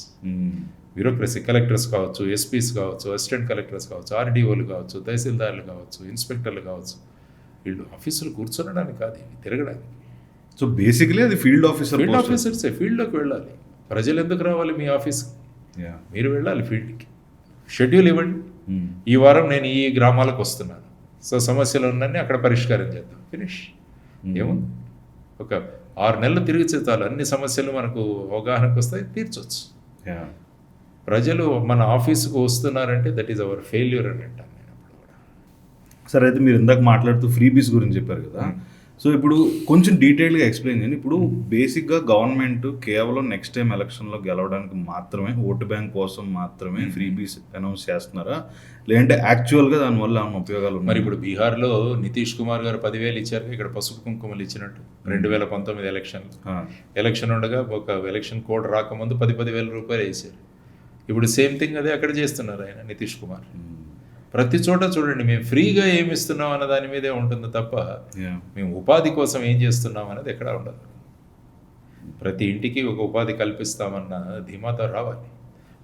Bureaucracy collectors కావచ్చు, ఎస్పీస్ కావచ్చు, అసిస్టెంట్ కలెక్టర్స్ కావచ్చు, ఆర్డీఓలు కావచ్చు, తహసీల్దార్లు కావచ్చు, ఇన్స్పెక్టర్లు కావచ్చు. వీళ్ళు ఆఫీసులు కూర్చోనడానికి కాదు, తిరగడానికి. సో బేసిక్లీ అది ఫీల్డ్ ఆఫీసర్సే ఫీల్డ్లోకి వెళ్ళాలి. ప్రజలు ఎందుకు రావాలి మీ ఆఫీస్కి? మీరు వెళ్ళాలి ఫీల్డ్కి. షెడ్యూల్ ఇవ్వండి, ఈ వారం నేను ఈ గ్రామాలకు వస్తున్నాను, సో సమస్యలు ఉన్నాయని అక్కడ పరిష్కారం చేద్దాం, ఫినిష్. ఏముంది, ఒక 6 నెలలు తిరిగితే చాలు, అన్ని సమస్యలు మనకు అవగాహనకు వస్తాయి, తీర్చవచ్చు. ప్రజలు మన ఆఫీసుకు వస్తున్నారంటే దట్ ఈస్ అవర్ ఫెయిల్యూర్ అని అంటాను నేను అప్పుడు కూడా. సరే, అయితే మీరు ఇందాక మాట్లాడుతూ ఫ్రీబీస్ గురించి చెప్పారు కదా, సో ఇప్పుడు కొంచెం డీటెయిల్గా ఎక్స్ప్లెయిన్ చేయండి. ఇప్పుడు బేసిక్గా గవర్నమెంట్ కేవలం నెక్స్ట్ టైం ఎలక్షన్లో గెలవడానికి మాత్రమే, ఓటు బ్యాంక్ కోసం మాత్రమే ఫ్రీబీస్ అనౌన్స్ చేస్తున్నారా, లేదంటే యాక్చువల్గా దానివల్ల ఏమైనా ఉపయోగాలు ఉన్నాయి? మరి ఇప్పుడు బీహార్లో నితీష్ కుమార్ గారు 10,000 ఇచ్చారు, ఇక్కడ పసుపు కుంకుమలు ఇచ్చినట్టు 2019 ఎలక్షన్ ఉండగా ఒక ఎలక్షన్ కోడ్ రాకముందు 10,000 రూపాయలు వేసారు. ఇప్పుడు సేమ్ థింగ్ అదే అక్కడ చేస్తున్నారు ఆయన నితీష్ కుమార్. ప్రతి చోట చూడండి, మేము ఫ్రీగా ఏమి ఇస్తున్నాం అన్న దాని మీదే ఉంటుంది తప్ప మేము ఉపాధి కోసం ఏం చేస్తున్నాం అనేది ఎక్కడా ఉండదు. ప్రతి ఇంటికి ఒక ఉపాధి కల్పిస్తామన్న ధీమాతో రావాలి.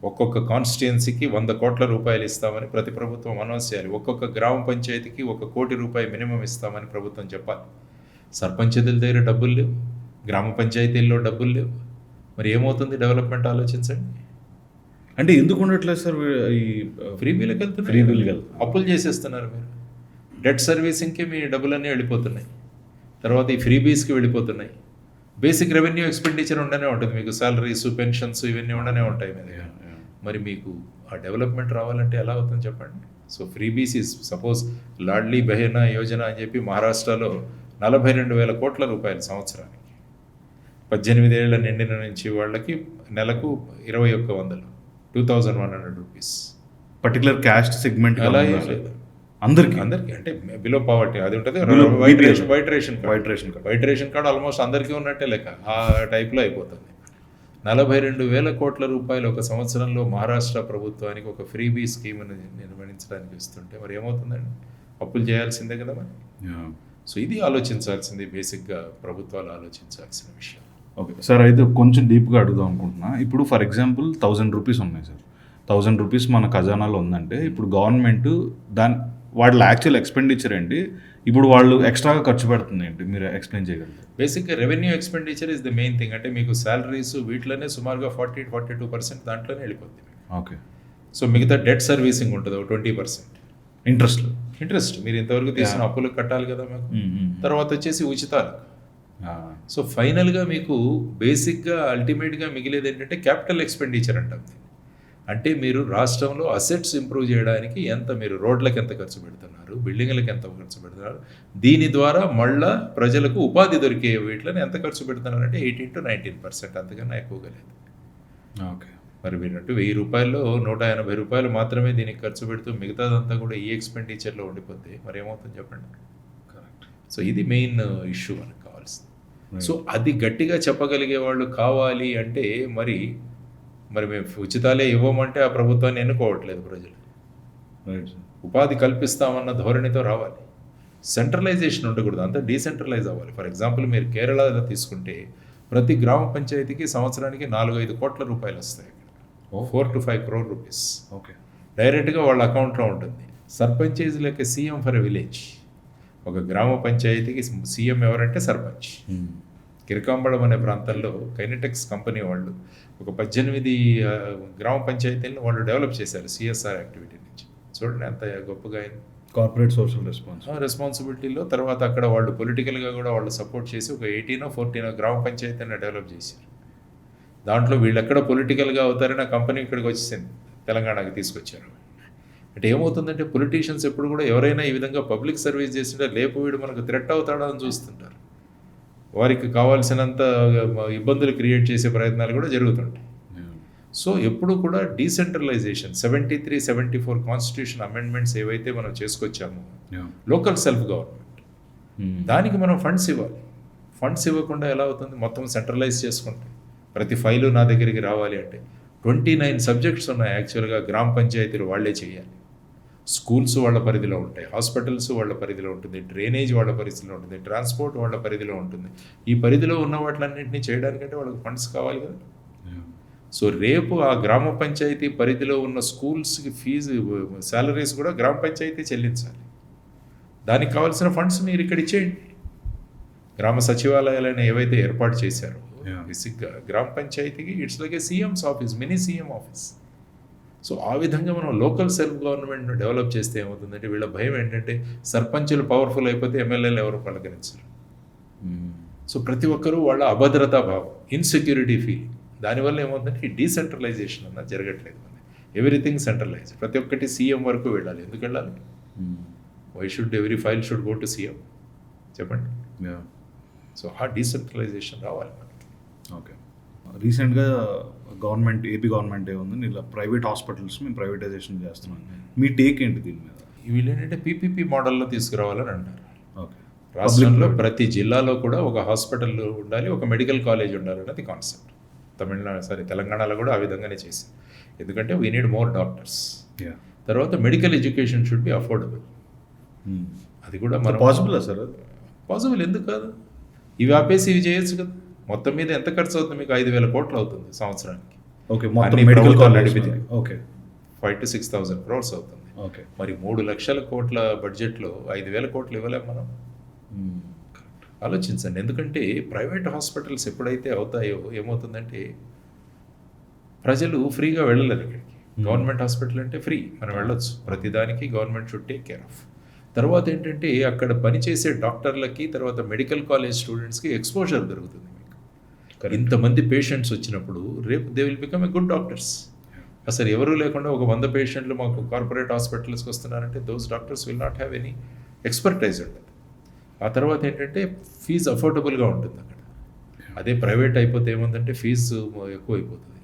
ఒక్కొక్క కాన్స్టిట్యుయెన్సీకి 100 కోట్ల రూపాయలు ఇస్తామని ప్రతి ప్రభుత్వం అనౌన్స్ చేయాలి. ఒక్కొక్క గ్రామ పంచాయతీకి 1 కోటి రూపాయలు మినిమం ఇస్తామని ప్రభుత్వం చెప్పాలి. సర్పంచుల దగ్గర డబ్బులు లేవు, గ్రామ పంచాయతీల్లో డబ్బులు లేవు, మరి ఏమవుతుంది డెవలప్మెంట్? ఆలోచించండి. అంటే ఎందుకు ఉండట్లేదు సార్ ఈ ఫ్రీ బిల్కి వెళ్తున్నారు, అప్పులు చేసేస్తున్నారు మీరు. డెట్ సర్వీసింగ్కి మీ డబ్బులన్నీ వెళ్ళిపోతున్నాయి, తర్వాత ఈ ఫ్రీబీస్కి వెళ్ళిపోతున్నాయి. బేసిక్ రెవెన్యూ ఎక్స్పెండిచర్ ఉండనే ఉంటుంది మీకు, సాలరీస్, పెన్షన్స్ ఇవన్నీ ఉండనే ఉంటాయి మీ దగ్గర. మరి మీకు ఆ డెవలప్మెంట్ రావాలంటే ఎలా అవుతుంది చెప్పండి? So freebies is suppose Ladli Behna Yojana అని చెప్పి మహారాష్ట్రలో 42,000 కోట్ల రూపాయలు సంవత్సరానికి. 18 ఏళ్ల నిండిన నుంచి వాళ్ళకి నెలకు 2,100, 2,100 రూపీస్. పర్టికులర్ క్యాస్ట్ సెగ్మెంట్ అలా ఏం లేదు, అందరికీ అంటే బిలో పావర్టీ అది ఉంటుంది. వైట్ రేషన్ కార్డు ఆల్మోస్ట్ అందరికీ ఉన్నట్టే లెక్క, ఆ టైప్లో అయిపోతుంది. 42,000 కోట్ల రూపాయలు ఒక సంవత్సరంలో మహారాష్ట్ర ప్రభుత్వానికి ఒక ఫ్రీబీ స్కీమ్ని నిర్వహించడానికి ఇస్తుంటే మరి ఏమవుతుందండి? అప్పులు చేయాల్సిందే కదా మరి. సో ఇది ఆలోచించాల్సింది, బేసిక్గా ప్రభుత్వాలు ఆలోచించాల్సిన విషయం. ఓకే సార్, అయితే కొంచెం డీప్గా అడుగుదాం అనుకుంటున్నా. ఇప్పుడు ఫర్ ఎగ్జాంపుల్ 1,000 రూపీస్ ఉన్నాయి సార్, 1,000 రూపీస్ మన ఖజానాలో ఉందంటే ఇప్పుడు గవర్నమెంట్ వాళ్ళ యాక్చువల్ ఎక్స్పెండిచర్ ఏంటి, ఇప్పుడు వాళ్ళు ఎక్స్ట్రాగా ఖర్చు పెడుతుంది ఏంటి, మీరు ఎక్స్ప్లెయిన్ చేయగలరు? బేసిక్గా revenue expenditure is the main thing. అంటే మీకు శాలరీస్ వీటిలోనే సుమారుగా 40-42% దాంట్లోనే వెళ్ళిపోతుంది. ఓకే. సో మిగతా డెట్ సర్వీసింగ్ ఉంటుంది 20%. ఇంట్రెస్ట్ మీరు ఇంతవరకు తీసిన అప్పులకు కట్టాలి కదా మీకు. తర్వాత వచ్చేసి ఉచితాలు. సో ఫైనల్గా మీకు బేసిక్గా అల్టిమేట్గా మిగిలేది ఏంటంటే క్యాపిటల్ ఎక్స్పెండిచర్ అంటాం. అంటే మీరు రాష్ట్రంలో అసెట్స్ ఇంప్రూవ్ చేయడానికి ఎంత, మీరు రోడ్లకు ఎంత ఖర్చు పెడుతున్నారు, బిల్డింగ్లకు ఎంత ఖర్చు పెడుతున్నారు, దీని ద్వారా మళ్ళా ప్రజలకు ఉపాధి దొరికే వీటిని ఎంత ఖర్చు పెడుతున్నారు అంటే 18-19%, అంతకన్నా ఎక్కువగా లేదు. ఓకే. మరి మీరు అంటే 1,000 రూపాయల్లో 180 రూపాయలు మాత్రమే దీనికి ఖర్చు పెడుతూ మిగతాదంతా కూడా ఈ ఎక్స్పెండిచర్లో ఉండిపోతే మరి ఏమవుతుంది చెప్పండి? కరెక్ట్. సో ఇది మెయిన్ ఇష్యూ మనకు కావాల్సింది. సో అది గట్టిగా చెప్పగలిగే వాళ్ళు కావాలి అంటే మరి మేము ఉచితాలే ఇవ్వమంటే ఆ ప్రభుత్వాన్ని ఎన్నుకోవట్లేదు ప్రజలు. ఉపాధి కల్పిస్తామన్న ధోరణితో రావాలి. సెంట్రలైజేషన్ ఉండకూడదు, అంతా డీసెంట్రలైజ్ అవ్వాలి. ఫర్ ఎగ్జాంపుల్ మీరు కేరళలో తీసుకుంటే ప్రతి గ్రామ పంచాయతీకి సంవత్సరానికి 4-5 కోట్ల రూపాయలు వస్తాయి. 4 to 5 crore రూపీస్ ఓకే. డైరెక్ట్గా వాళ్ళ అకౌంట్లో ఉంటుంది. Sarpanch is like A CM for a village. ఒక గ్రామ పంచాయతీకి సీఎం ఎవరంటే సర్పంచ్. కిరకాంబళం అనే ప్రాంతంలో కైనెటెక్స్ కంపెనీ వాళ్ళు ఒక 18 గ్రామ పంచాయతీలను వాళ్ళు డెవలప్ చేశారు సిఎస్ఆర్ యాక్టివిటీ నుంచి. చూడండి ఎంత గొప్పగా అయింది. కార్పొరేట్ సోషల్ రెస్పాన్సిబిలిటీలో తర్వాత అక్కడ వాళ్ళు పొలిటికల్గా కూడా వాళ్ళు సపోర్ట్ చేసి ఒక 18-14 గ్రామ పంచాయతీని డెవలప్ చేశారు. దాంట్లో వీళ్ళు ఎక్కడ పొలిటికల్గా అవుతారని ఆ కంపెనీ ఇక్కడికి వచ్చేసింది, తెలంగాణకి తీసుకొచ్చారు. అంటే ఏమవుతుందంటే పొలిటీషియన్స్ ఎప్పుడు కూడా ఎవరైనా ఈ విధంగా పబ్లిక్ సర్వీస్ చేస్తుంటే లేపు వీడు మనకు థ్రెట్ అవుతాడా అని చూస్తుంటారు. వారికి కావాల్సినంత ఇబ్బందులు క్రియేట్ చేసే ప్రయత్నాలు కూడా జరుగుతుంటాయి. సో ఎప్పుడు కూడా డీసెంట్రలైజేషన్ 73-74 కాన్స్టిట్యూషన్ అమెండ్మెంట్స్ ఏవైతే మనం చేసుకొచ్చామో, లోకల్ సెల్ఫ్ గవర్నమెంట్, దానికి మనం ఫండ్స్ ఇవ్వాలి. ఫండ్స్ ఇవ్వకుండా ఎలా అవుతుంది? మొత్తం సెంట్రలైజ్ చేసుకుంటే ప్రతి ఫైలు నా దగ్గరికి రావాలి అంటే 29 సబ్జెక్ట్స్ ఉన్నాయి యాక్చువల్గా. గ్రామ పంచాయతీలు వాళ్లే చేయాలి. స్కూల్స్ వాళ్ళ పరిధిలో ఉంటాయి, హాస్పిటల్స్ వాళ్ళ పరిధిలో ఉంటుంది, డ్రైనేజ్ వాళ్ళ పరిధిలో ఉంటుంది, ట్రాన్స్పోర్ట్ వాళ్ళ పరిధిలో ఉంటుంది. ఈ పరిధిలో ఉన్న వాటిలన్నింటినీ చేయడానికంటే వాళ్ళకి ఫండ్స్ కావాలి కదా. సో రేపు ఆ గ్రామ పంచాయతీ పరిధిలో ఉన్న స్కూల్స్కి ఫీజు శాలరీస్ కూడా గ్రామ పంచాయతీ చెల్లించాలి. దానికి కావాల్సిన ఫండ్స్ మీరు ఇక్కడ ఇచ్చేయండి. గ్రామ సచివాలయాలను ఏవైతే ఏర్పాటు చేశారో బేసిక్గా గ్రామ పంచాయతీకి it's like A CMs office, mini CM office. So ఆ విధంగా మనం లోకల్ సెల్ఫ్ గవర్నమెంట్ను డెవలప్ చేస్తే ఏమవుతుందంటే వీళ్ళ భయం ఏంటంటే సర్పంచులు పవర్ఫుల్ అయిపోతే ఎమ్మెల్యేలు ఎవరు పలకరించరు. సో ప్రతి ఒక్కరూ వాళ్ళ అభద్రతా భావం, ఇన్సెక్యూరిటీ ఫీలింగ్, దానివల్ల ఏమవుతుందంటే ఈ డీసెంట్రలైజేషన్ అన్నది జరగట్లేదు. ఎవ్రీథింగ్ సెంట్రలైజ్, ప్రతి ఒక్కటి సీఎం వరకు వెళ్ళాలి. ఎందుకు వెళ్ళాలి? Why should every file should go to CM? చెప్పండి. సో ఆ డీసెంట్రలైజేషన్ రావాలి మనకి. ఓకే. రీసెంట్గా గవర్నమెంట్, ఏపీ గవర్నమెంట్ ఏముంది ఇలా ప్రైవేట్ హాస్పిటల్స్ మేము ప్రైవేటైజేషన్ చేస్తున్నాం, మీ టేక్ ఏంటి దీని మీద? వీళ్ళు ఏంటంటే పీపీపీ మోడల్లో తీసుకురావాలని అంటారు. ఓకే. రాష్ట్రంలో ప్రతి జిల్లాలో కూడా ఒక హాస్పిటల్ ఉండాలి, ఒక మెడికల్ కాలేజ్ ఉండాలి అన్నది కాన్సెప్ట్. తెలంగాణలో కూడా ఆ విధంగానే చేసింది. ఎందుకంటే వీ నీడ్ మోర్ డాక్టర్స్. తర్వాత medical education should be affordable. అది కూడా మనం పాసిబుల్ సార్? పాసిబుల్, ఎందుకు కాదు? ఇవి ఆపేసి ఇవి చేయొచ్చు కదా. మొత్తం మీద ఎంత ఖర్చు అవుతుంది? మీకు 5,000 కోట్లు అవుతుంది సంవత్సరానికి. ఓకే. అన్ని ప్రభుత్వాలు నడిపితే ఓకే 5,000 to 6,000 crores అవుతుంది. ఓకే. మరి 3 లక్షల కోట్ల బడ్జెట్లో 5,000 కోట్లు ఇవ్వలేము మనం. ఆలోచించండి. ఎందుకంటే ప్రైవేట్ హాస్పిటల్స్ ఎప్పుడైతే అవుతాయో ఏమవుతుందంటే ప్రజలు ఫ్రీగా వెళ్ళలేరు ఇక్కడికి. గవర్నమెంట్ హాస్పిటల్ అంటే ఫ్రీ, మనం వెళ్ళొచ్చు. ప్రతిదానికి government should take care of. తర్వాత ఏంటంటే అక్కడ పనిచేసే డాక్టర్లకి, తర్వాత మెడికల్ కాలేజ్ స్టూడెంట్స్కి ఎక్స్పోజర్ దొరుకుతుంది. మీకు ఇంతమంది పేషెంట్స్ వచ్చినప్పుడు రేపు they will become a good doctors. అసలు ఎవరు లేకుండా ఒక 100 పేషెంట్లు మాకు కార్పొరేట్ హాస్పిటల్స్కి వస్తున్నారంటే those doctors will not have any expertise ఉండదు. ఆ తర్వాత ఏంటంటే ఫీజు అఫోర్డబుల్గా ఉంటుంది అక్కడ. అదే ప్రైవేట్ అయిపోతే ఏముందంటే ఫీజు ఎక్కువ అయిపోతుంది.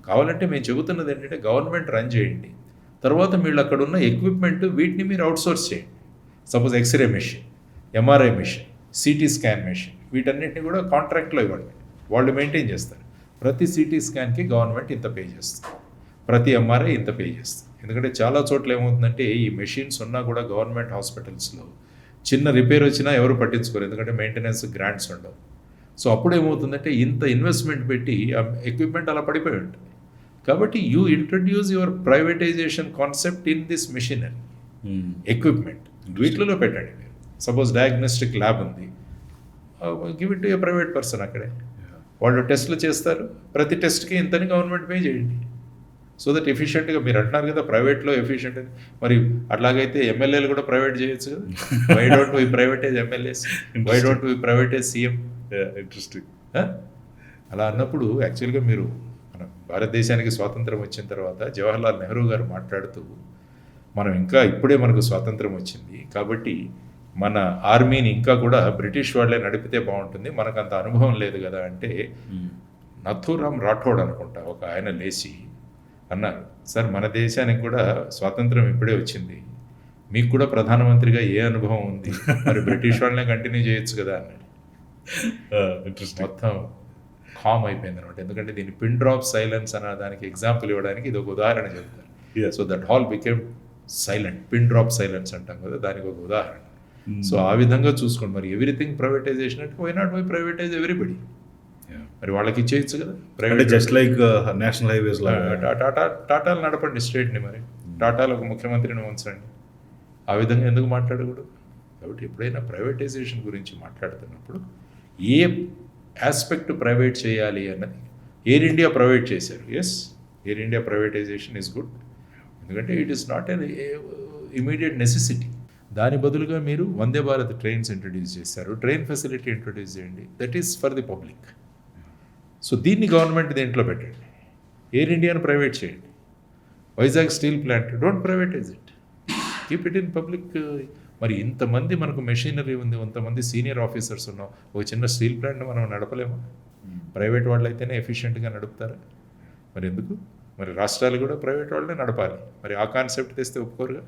కావాలంటే మేము చెబుతున్నది ఏంటంటే గవర్నమెంట్ రన్ చేయండి, తర్వాత మీరు అక్కడ ఉన్న ఎక్విప్మెంట్ వీటిని మీరు అవుట్సోర్స్ చేయండి. Suppose X ray machine, MRI machine, CT scan machine, వీటన్నిటిని కూడా కాంట్రాక్ట్లో ఇవ్వండి, వాళ్ళు మెయింటైన్ చేస్తారు. ప్రతి సిటీ స్కాన్కి గవర్నమెంట్ ఇంత పే చేస్తుంది, ప్రతి ఎంఆర్ఐ ఇంత పే చేస్తుంది. ఎందుకంటే చాలా చోట్ల ఏమవుతుందంటే ఈ మెషిన్స్ ఉన్నా కూడా గవర్నమెంట్ హాస్పిటల్స్లో చిన్న రిపేర్ వచ్చినా ఎవరు పట్టించుకోరు, ఎందుకంటే మెయింటెనెన్స్ గ్రాంట్స్ ఉండవు. సో అప్పుడు ఏమవుతుందంటే ఇంత ఇన్వెస్ట్మెంట్ పెట్టి ఆ ఎక్విప్మెంట్ అలా పడిపోయి ఉంటుంది. కాబట్టి you introduce your privatization concept in this machinery, equipment వీటిలో పెట్టండి. మీరు సపోజ్ డయాగ్నోస్టిక్ ల్యాబ్ ఉంది, give it to a private person. అక్కడే వాళ్ళు టెస్ట్లు చేస్తారు, ప్రతి టెస్ట్కి ఇంతని గవర్నమెంట్ పే చేయండి. సో దట్ ఎఫిషియెంట్గా, మీరు అంటున్నారు కదా ప్రైవేట్లో ఎఫిషియెంట్ అని, మరి అట్లాగైతే ఎమ్మెల్యేలు కూడా ప్రైవేట్ చేయొచ్చు కదా. Why don't we privatize MLAs, why don't we privatize CM? Interesting. అలా అన్నప్పుడు యాక్చువల్గా మీరు మన భారతదేశానికి స్వాతంత్రం వచ్చిన తర్వాత జవహర్లాల్ నెహ్రూ గారు మాట్లాడుతూ, మనం ఇంకా ఇప్పుడే మనకు స్వాతంత్రం వచ్చింది కాబట్టి మన ఆర్మీని ఇంకా కూడా బ్రిటిష్ వాళ్ళే నడిపితే బాగుంటుంది, మనకు అంత అనుభవం లేదు కదా అంటే నథూరామ్ రాఠోడ్ అనుకుంటా ఒక ఆయన లేచి అన్నారు, సార్ మన దేశానికి కూడా స్వాతంత్రం ఇప్పుడే వచ్చింది, మీకు కూడా ప్రధానమంత్రిగా ఏ అనుభవం ఉంది, మరి బ్రిటిష్ వాళ్ళనే కంటిన్యూ చేయొచ్చు కదా అన్నాడు. మొత్తం కామ్ అయిపోయింది అనమాట. ఎందుకంటే దీన్ని పిన్ డ్రాప్ సైలెన్స్ అన్న దానికి ఎగ్జాంపుల్ ఇవ్వడానికి ఇది ఒక ఉదాహరణ చెప్తారు. So that hall became silent, pin drop silence అంటాం కదా, దానికి ఒక ఉదాహరణ. సో ఆ విధంగా చూసుకోండి. మరి ఎవ్రీథింగ్ ప్రైవేటైజేషన్ అంటే why not why privatize everybody? మరి వాళ్ళకి ఇచ్చేయచ్చు కదా అంటే private. Just like national highways లాగా టాటాలు నడపండి స్టేట్ని, మరి టాటాలో ఒక ముఖ్యమంత్రిని ఉంచండి. ఆ విధంగా ఎందుకు మాట్లాడకూడదు? కాబట్టి ఎప్పుడైనా ప్రైవేటైజేషన్ గురించి మాట్లాడుతున్నప్పుడు ఏ ఆస్పెక్ట్ ప్రైవేట్ చేయాలి అన్నది. ఎయిర్ ఇండియా ప్రైవేట్ చేశారు, yes, Air India privatization is good, ఎందుకంటే it is not an immediate necessity. దాని బదులుగా మీరు వందే భారత్ ట్రైన్స్ ఇంట్రడ్యూస్ చేశారు, ట్రైన్ ఫెసిలిటీ ఇంట్రడ్యూస్ చేయండి, that is for the public. So దీన్ని గవర్నమెంట్ దీంట్లో పెట్టండి. ఎయిర్ ఇండియాను ప్రైవేట్ చేయండి. Vizag steel plant, don't privatize it, keep it in public. మరి ఇంతమంది మనకు మెషినరీ ఉంది, ఇంతమంది సీనియర్ ఆఫీసర్స్ ఉన్నాం, ఒక చిన్న స్టీల్ ప్లాంట్ని మనం నడపలేము. ప్రైవేట్ వాళ్ళు అయితేనే ఎఫిషియెంట్గా నడుపుతారా? మరి ఎందుకు? మరి రాష్ట్రాలు కూడా ప్రైవేట్ వాళ్ళనే నడపాలి. మరి ఆ కాన్సెప్ట్ తెస్తే ఒప్పుకోరుగా.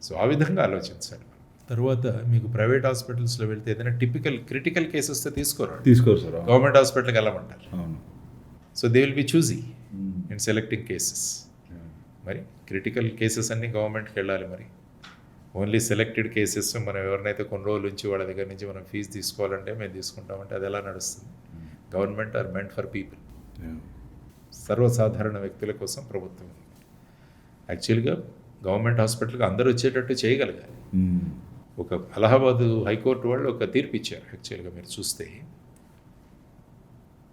సో ఆ విధంగా ఆలోచించాలి. తర్వాత మీకు ప్రైవేట్ హాస్పిటల్స్లో వెళ్తే ఏదైనా టిపికల్ క్రిటికల్ కేసెస్ తీసుకోరు సార్. గవర్నమెంట్ హాస్పిటల్కి వెళ్ళమంటారు. So they will be choosy in selecting cases. మరి క్రిటికల్ కేసెస్ అన్నీ గవర్నమెంట్కి వెళ్ళాలి. మరి ఓన్లీ సెలెక్టెడ్ కేసెస్ మనం ఎవరినైతే కొన్ని రోజుల నుంచి వాళ్ళ దగ్గర నుంచి మనం ఫీజు తీసుకోవాలంటే మేము తీసుకుంటామంటే అది ఎలా నడుస్తుంది? Government are meant for people, సర్వసాధారణ వ్యక్తుల కోసం ప్రభుత్వం. యాక్చువల్గా గవర్నమెంట్ హాస్పిటల్కి అందరూ వచ్చేటట్టు చేయగలగాలి. ఒక అలహాబాదు హైకోర్టు వాళ్ళు ఒక తీర్పు ఇచ్చారు. యాక్చువల్గా మీరు చూస్తే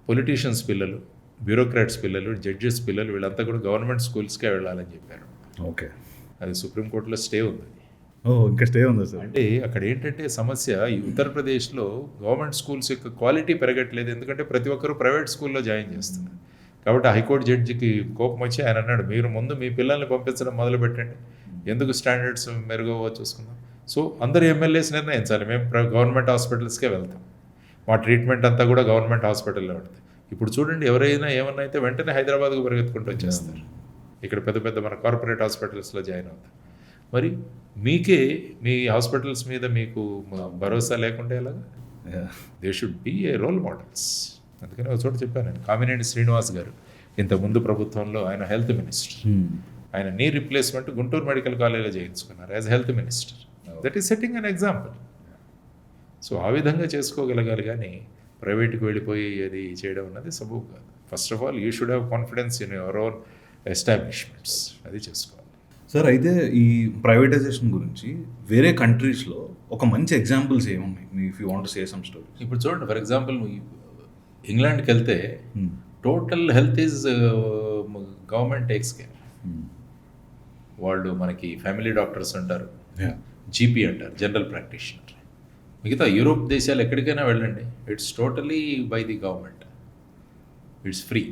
పొలిటీషియన్స్ పిల్లలు, బ్యూరోక్రాట్స్ పిల్లలు, జడ్జెస్ పిల్లలు వీళ్ళంతా కూడా గవర్నమెంట్ స్కూల్స్కే వెళ్ళాలని చెప్పారు. ఓకే, అది సుప్రీంకోర్టులో స్టే ఉంది. ఇంకా స్టే ఉందా సార్? అంటే అక్కడ ఏంటంటే సమస్య, ఈ ఉత్తరప్రదేశ్లో గవర్నమెంట్ స్కూల్స్ యొక్క క్వాలిటీ పెరగట్లేదు, ఎందుకంటే ప్రతి ఒక్కరూ ప్రైవేట్ స్కూల్లో జాయిన్ చేస్తున్నారు. కాబట్టి హైకోర్టు జడ్జికి కోపం వచ్చి ఆయన అన్నాడు, మీరు ముందు మీ పిల్లల్ని పంపించడం మొదలు పెట్టండి, ఎందుకు స్టాండర్డ్స్ మెరుగవ చూసుకుందాం. సో అందరు ఎమ్మెల్యేస్ నిర్ణయించాలి, మేము గవర్నమెంట్ హాస్పిటల్స్కే వెళ్తాం, మా ట్రీట్మెంట్ అంతా కూడా గవర్నమెంట్ హాస్పిటల్లో పడుతుంది. ఇప్పుడు చూడండి, ఎవరైనా ఏమన్నా అయితే వెంటనే హైదరాబాద్కు పరిగెత్తుకుంటూ వచ్చేస్తారు, ఇక్కడ పెద్ద పెద్ద మన కార్పొరేట్ హాస్పిటల్స్లో జాయిన్ అవుతారు. మరి మీకే మీ హాస్పిటల్స్ మీద మీకు భరోసా లేకుంటే ఎలాగా? They should be a role models. అందుకని ఒక చోట చెప్పాను నేను, కామినేని శ్రీనివాస్ గారు ఇంతకుముందు ప్రభుత్వంలో ఆయన హెల్త్ మినిస్టర్, ఆయన నీ రీప్లేస్మెంట్ గుంటూరు మెడికల్ కాలేజ్లో చేయించుకున్నారు as health minister. That is setting an example. So ఆ విధంగా చేసుకోగలగాలి, కానీ ప్రైవేట్కి వెళ్ళిపోయి అది చేయడం అన్నది సబబు కాదు. First of all you should have confidence in your own establishments, అది చేసుకోవాలి. సార్, అయితే ఈ ప్రైవేటైజేషన్ గురించి వేరే కంట్రీస్లో ఒక మంచి ఎగ్జాంపుల్స్ ఏమున్నాయి మీ, if you want to say some stories? ఇప్పుడు చూడండి, ఫర్ ఎగ్జాంపుల్ ఇంగ్లాండ్కి వెళ్తే total health is government takes care. వాళ్ళు మనకి ఫ్యామిలీ డాక్టర్స్ అంటారు, జీపీ అంటారు, జనరల్ ప్రాక్టీషనర్. మిగతా యూరోప్ దేశాలు ఎక్కడికైనా వెళ్ళండి, it's totally by the government, it's free.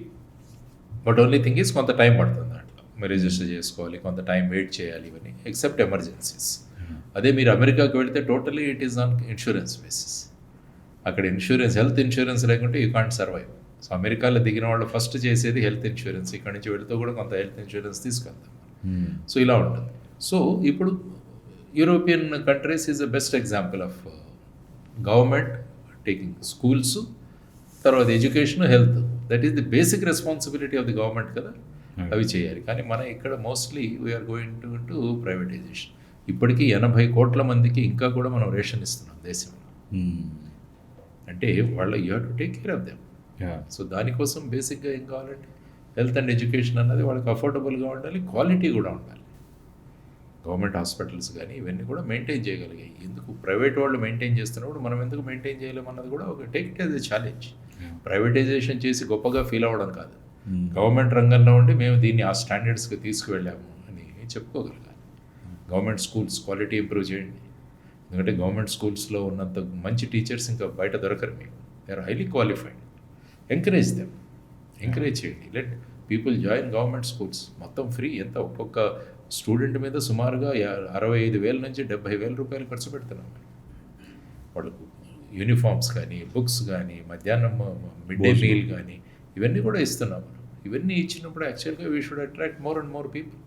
But only thing is కొంత టైం పడుతుంది దాంట్లో, మీరు రిజిస్టర్ చేసుకోవాలి, కొంత టైం వెయిట్ చేయాలి, ఇవన్నీ ఎక్సెప్ట్ ఎమర్జెన్సీస్. అదే మీరు అమెరికాకి వెళితే totally it is on insurance basis. అక్కడ ఇన్సూరెన్స్, హెల్త్ ఇన్సూరెన్స్ లేకుంటే యూ కాంట్ సర్వైవ్. సో అమెరికాలో దిగిన వాళ్ళు ఫస్ట్ చేసేది హెల్త్ ఇన్సూరెన్స్, ఇక్కడ నుంచి వెళితే కూడా కొంత హెల్త్ ఇన్సూరెన్స్ తీసుకెళ్తాం. సో ఇలా ఉంటుంది. సో ఇప్పుడు European countries is the best example of government taking schools, తర్వాత education, health, that is the basic responsibility of the government కదా, అవి చేయాలి. కానీ మనం ఇక్కడ mostly we're going to privatization. ఇప్పటికీ 80 కోట్ల మందికి ఇంకా కూడా మనం రేషన్ ఇస్తున్నాం దేశంలో. అంటే వాళ్ళ you have to take care of them. So దానికోసం బేసిక్గా ఏం కావాలంటే హెల్త్ అండ్ ఎడ్యుకేషన్ అన్నది వాళ్ళకి అఫోర్డబుల్గా ఉండాలి, క్వాలిటీ కూడా ఉండాలి. గవర్నమెంట్ హాస్పిటల్స్ కానీ ఇవన్నీ కూడా మెయింటైన్ చేయగలిగాయి. ఎందుకు ప్రైవేట్ వాళ్ళు మెయింటైన్ చేస్తున్నప్పుడు మనం ఎందుకు మెయింటైన్ చేయలేమన్నది కూడా ఒక take it as a challenge. Privatization చేసి గొప్పగా ఫీల్ అవ్వడం కాదు, గవర్నమెంట్ రంగంలో ఉండి మేము దీన్ని ఆ స్టాండర్డ్స్కి తీసుకువెళ్ళాము అని చెప్పుకోగలగాలి. గవర్నమెంట్ స్కూల్స్ క్వాలిటీ ఇంప్రూవ్ చేయండి, ఎందుకంటే గవర్నమెంట్ స్కూల్స్లో ఉన్నంత మంచి టీచర్స్ ఇంకా బయట దొరకరు మీకు. They are highly qualified. Encourage them, encourage చేయండి. Let people join government schools. మొత్తం ఫ్రీ. ఎంత ఒక్కొక్క స్టూడెంట్ మీద సుమారుగా 65,000 నుంచి 70,000 రూపాయలు ఖర్చు పెడుతున్నాం. వాళ్ళకు యూనిఫామ్స్ కానీ, బుక్స్ కానీ, మధ్యాహ్నం మిడ్ డే మీల్ కానీ ఇవన్నీ కూడా ఇస్తున్నాం. ఇవన్నీ ఇచ్చినప్పుడు యాక్చువల్గా we should attract more and more people.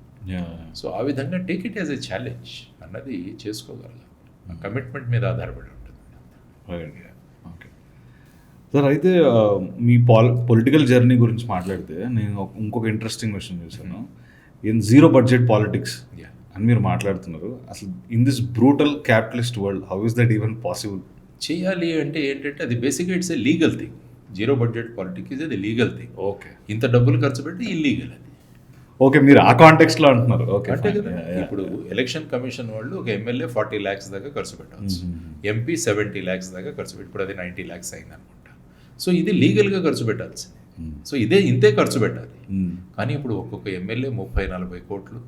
So ఆ విధంగా take it as a challenge అన్నది చేసుకోగలగాలి. ఆ కమిట్మెంట్ మీద ఆధారపడి ఉంటుంది. ఓకే సార్, అయితే మీ పొలిటికల్ జర్నీ గురించి మాట్లాడితే నేను ఇంకొక ఇంట్రెస్టింగ్ క్వశ్చన్ చూసాను. జీరో బడ్జెట్ పాలిటిక్స్ అని మీరు మాట్లాడుతున్నారు. అసలు in this brutal capitalist world how is that even possible? చేయాలి అంటే ఏంటంటే అది బేసిక్గా it's a legal thing. Zero budget politics ఇది అది లీగల్ థింగ్. ఓకే ఇంత డబ్బులు ఖర్చు పెట్టి ఇల్లీగల్ అది. ఓకే, మీరు ఆ కాంటెక్స్లో అంటున్నారు. ఓకే, అంటే కదా ఇప్పుడు ఎలక్షన్ కమిషన్ వాళ్ళు ఒక ఎమ్మెల్యే 40 lakhs దాకా ఖర్చు పెట్టవచ్చు, ఎంపీ 70 lakhs దాకా ఖర్చు పెట్టి, ఇప్పుడు అది 90 lakhs అయింది అనుకుంటా. సో ఇది లీగల్గా ఖర్చు పెట్టాల్సింది. సో ఇంతే ఖర్చు పెట్టాలి. కానీ ఇప్పుడు ఒక్కొక్క ఎమ్మెల్యే 30-40 కోట్లు,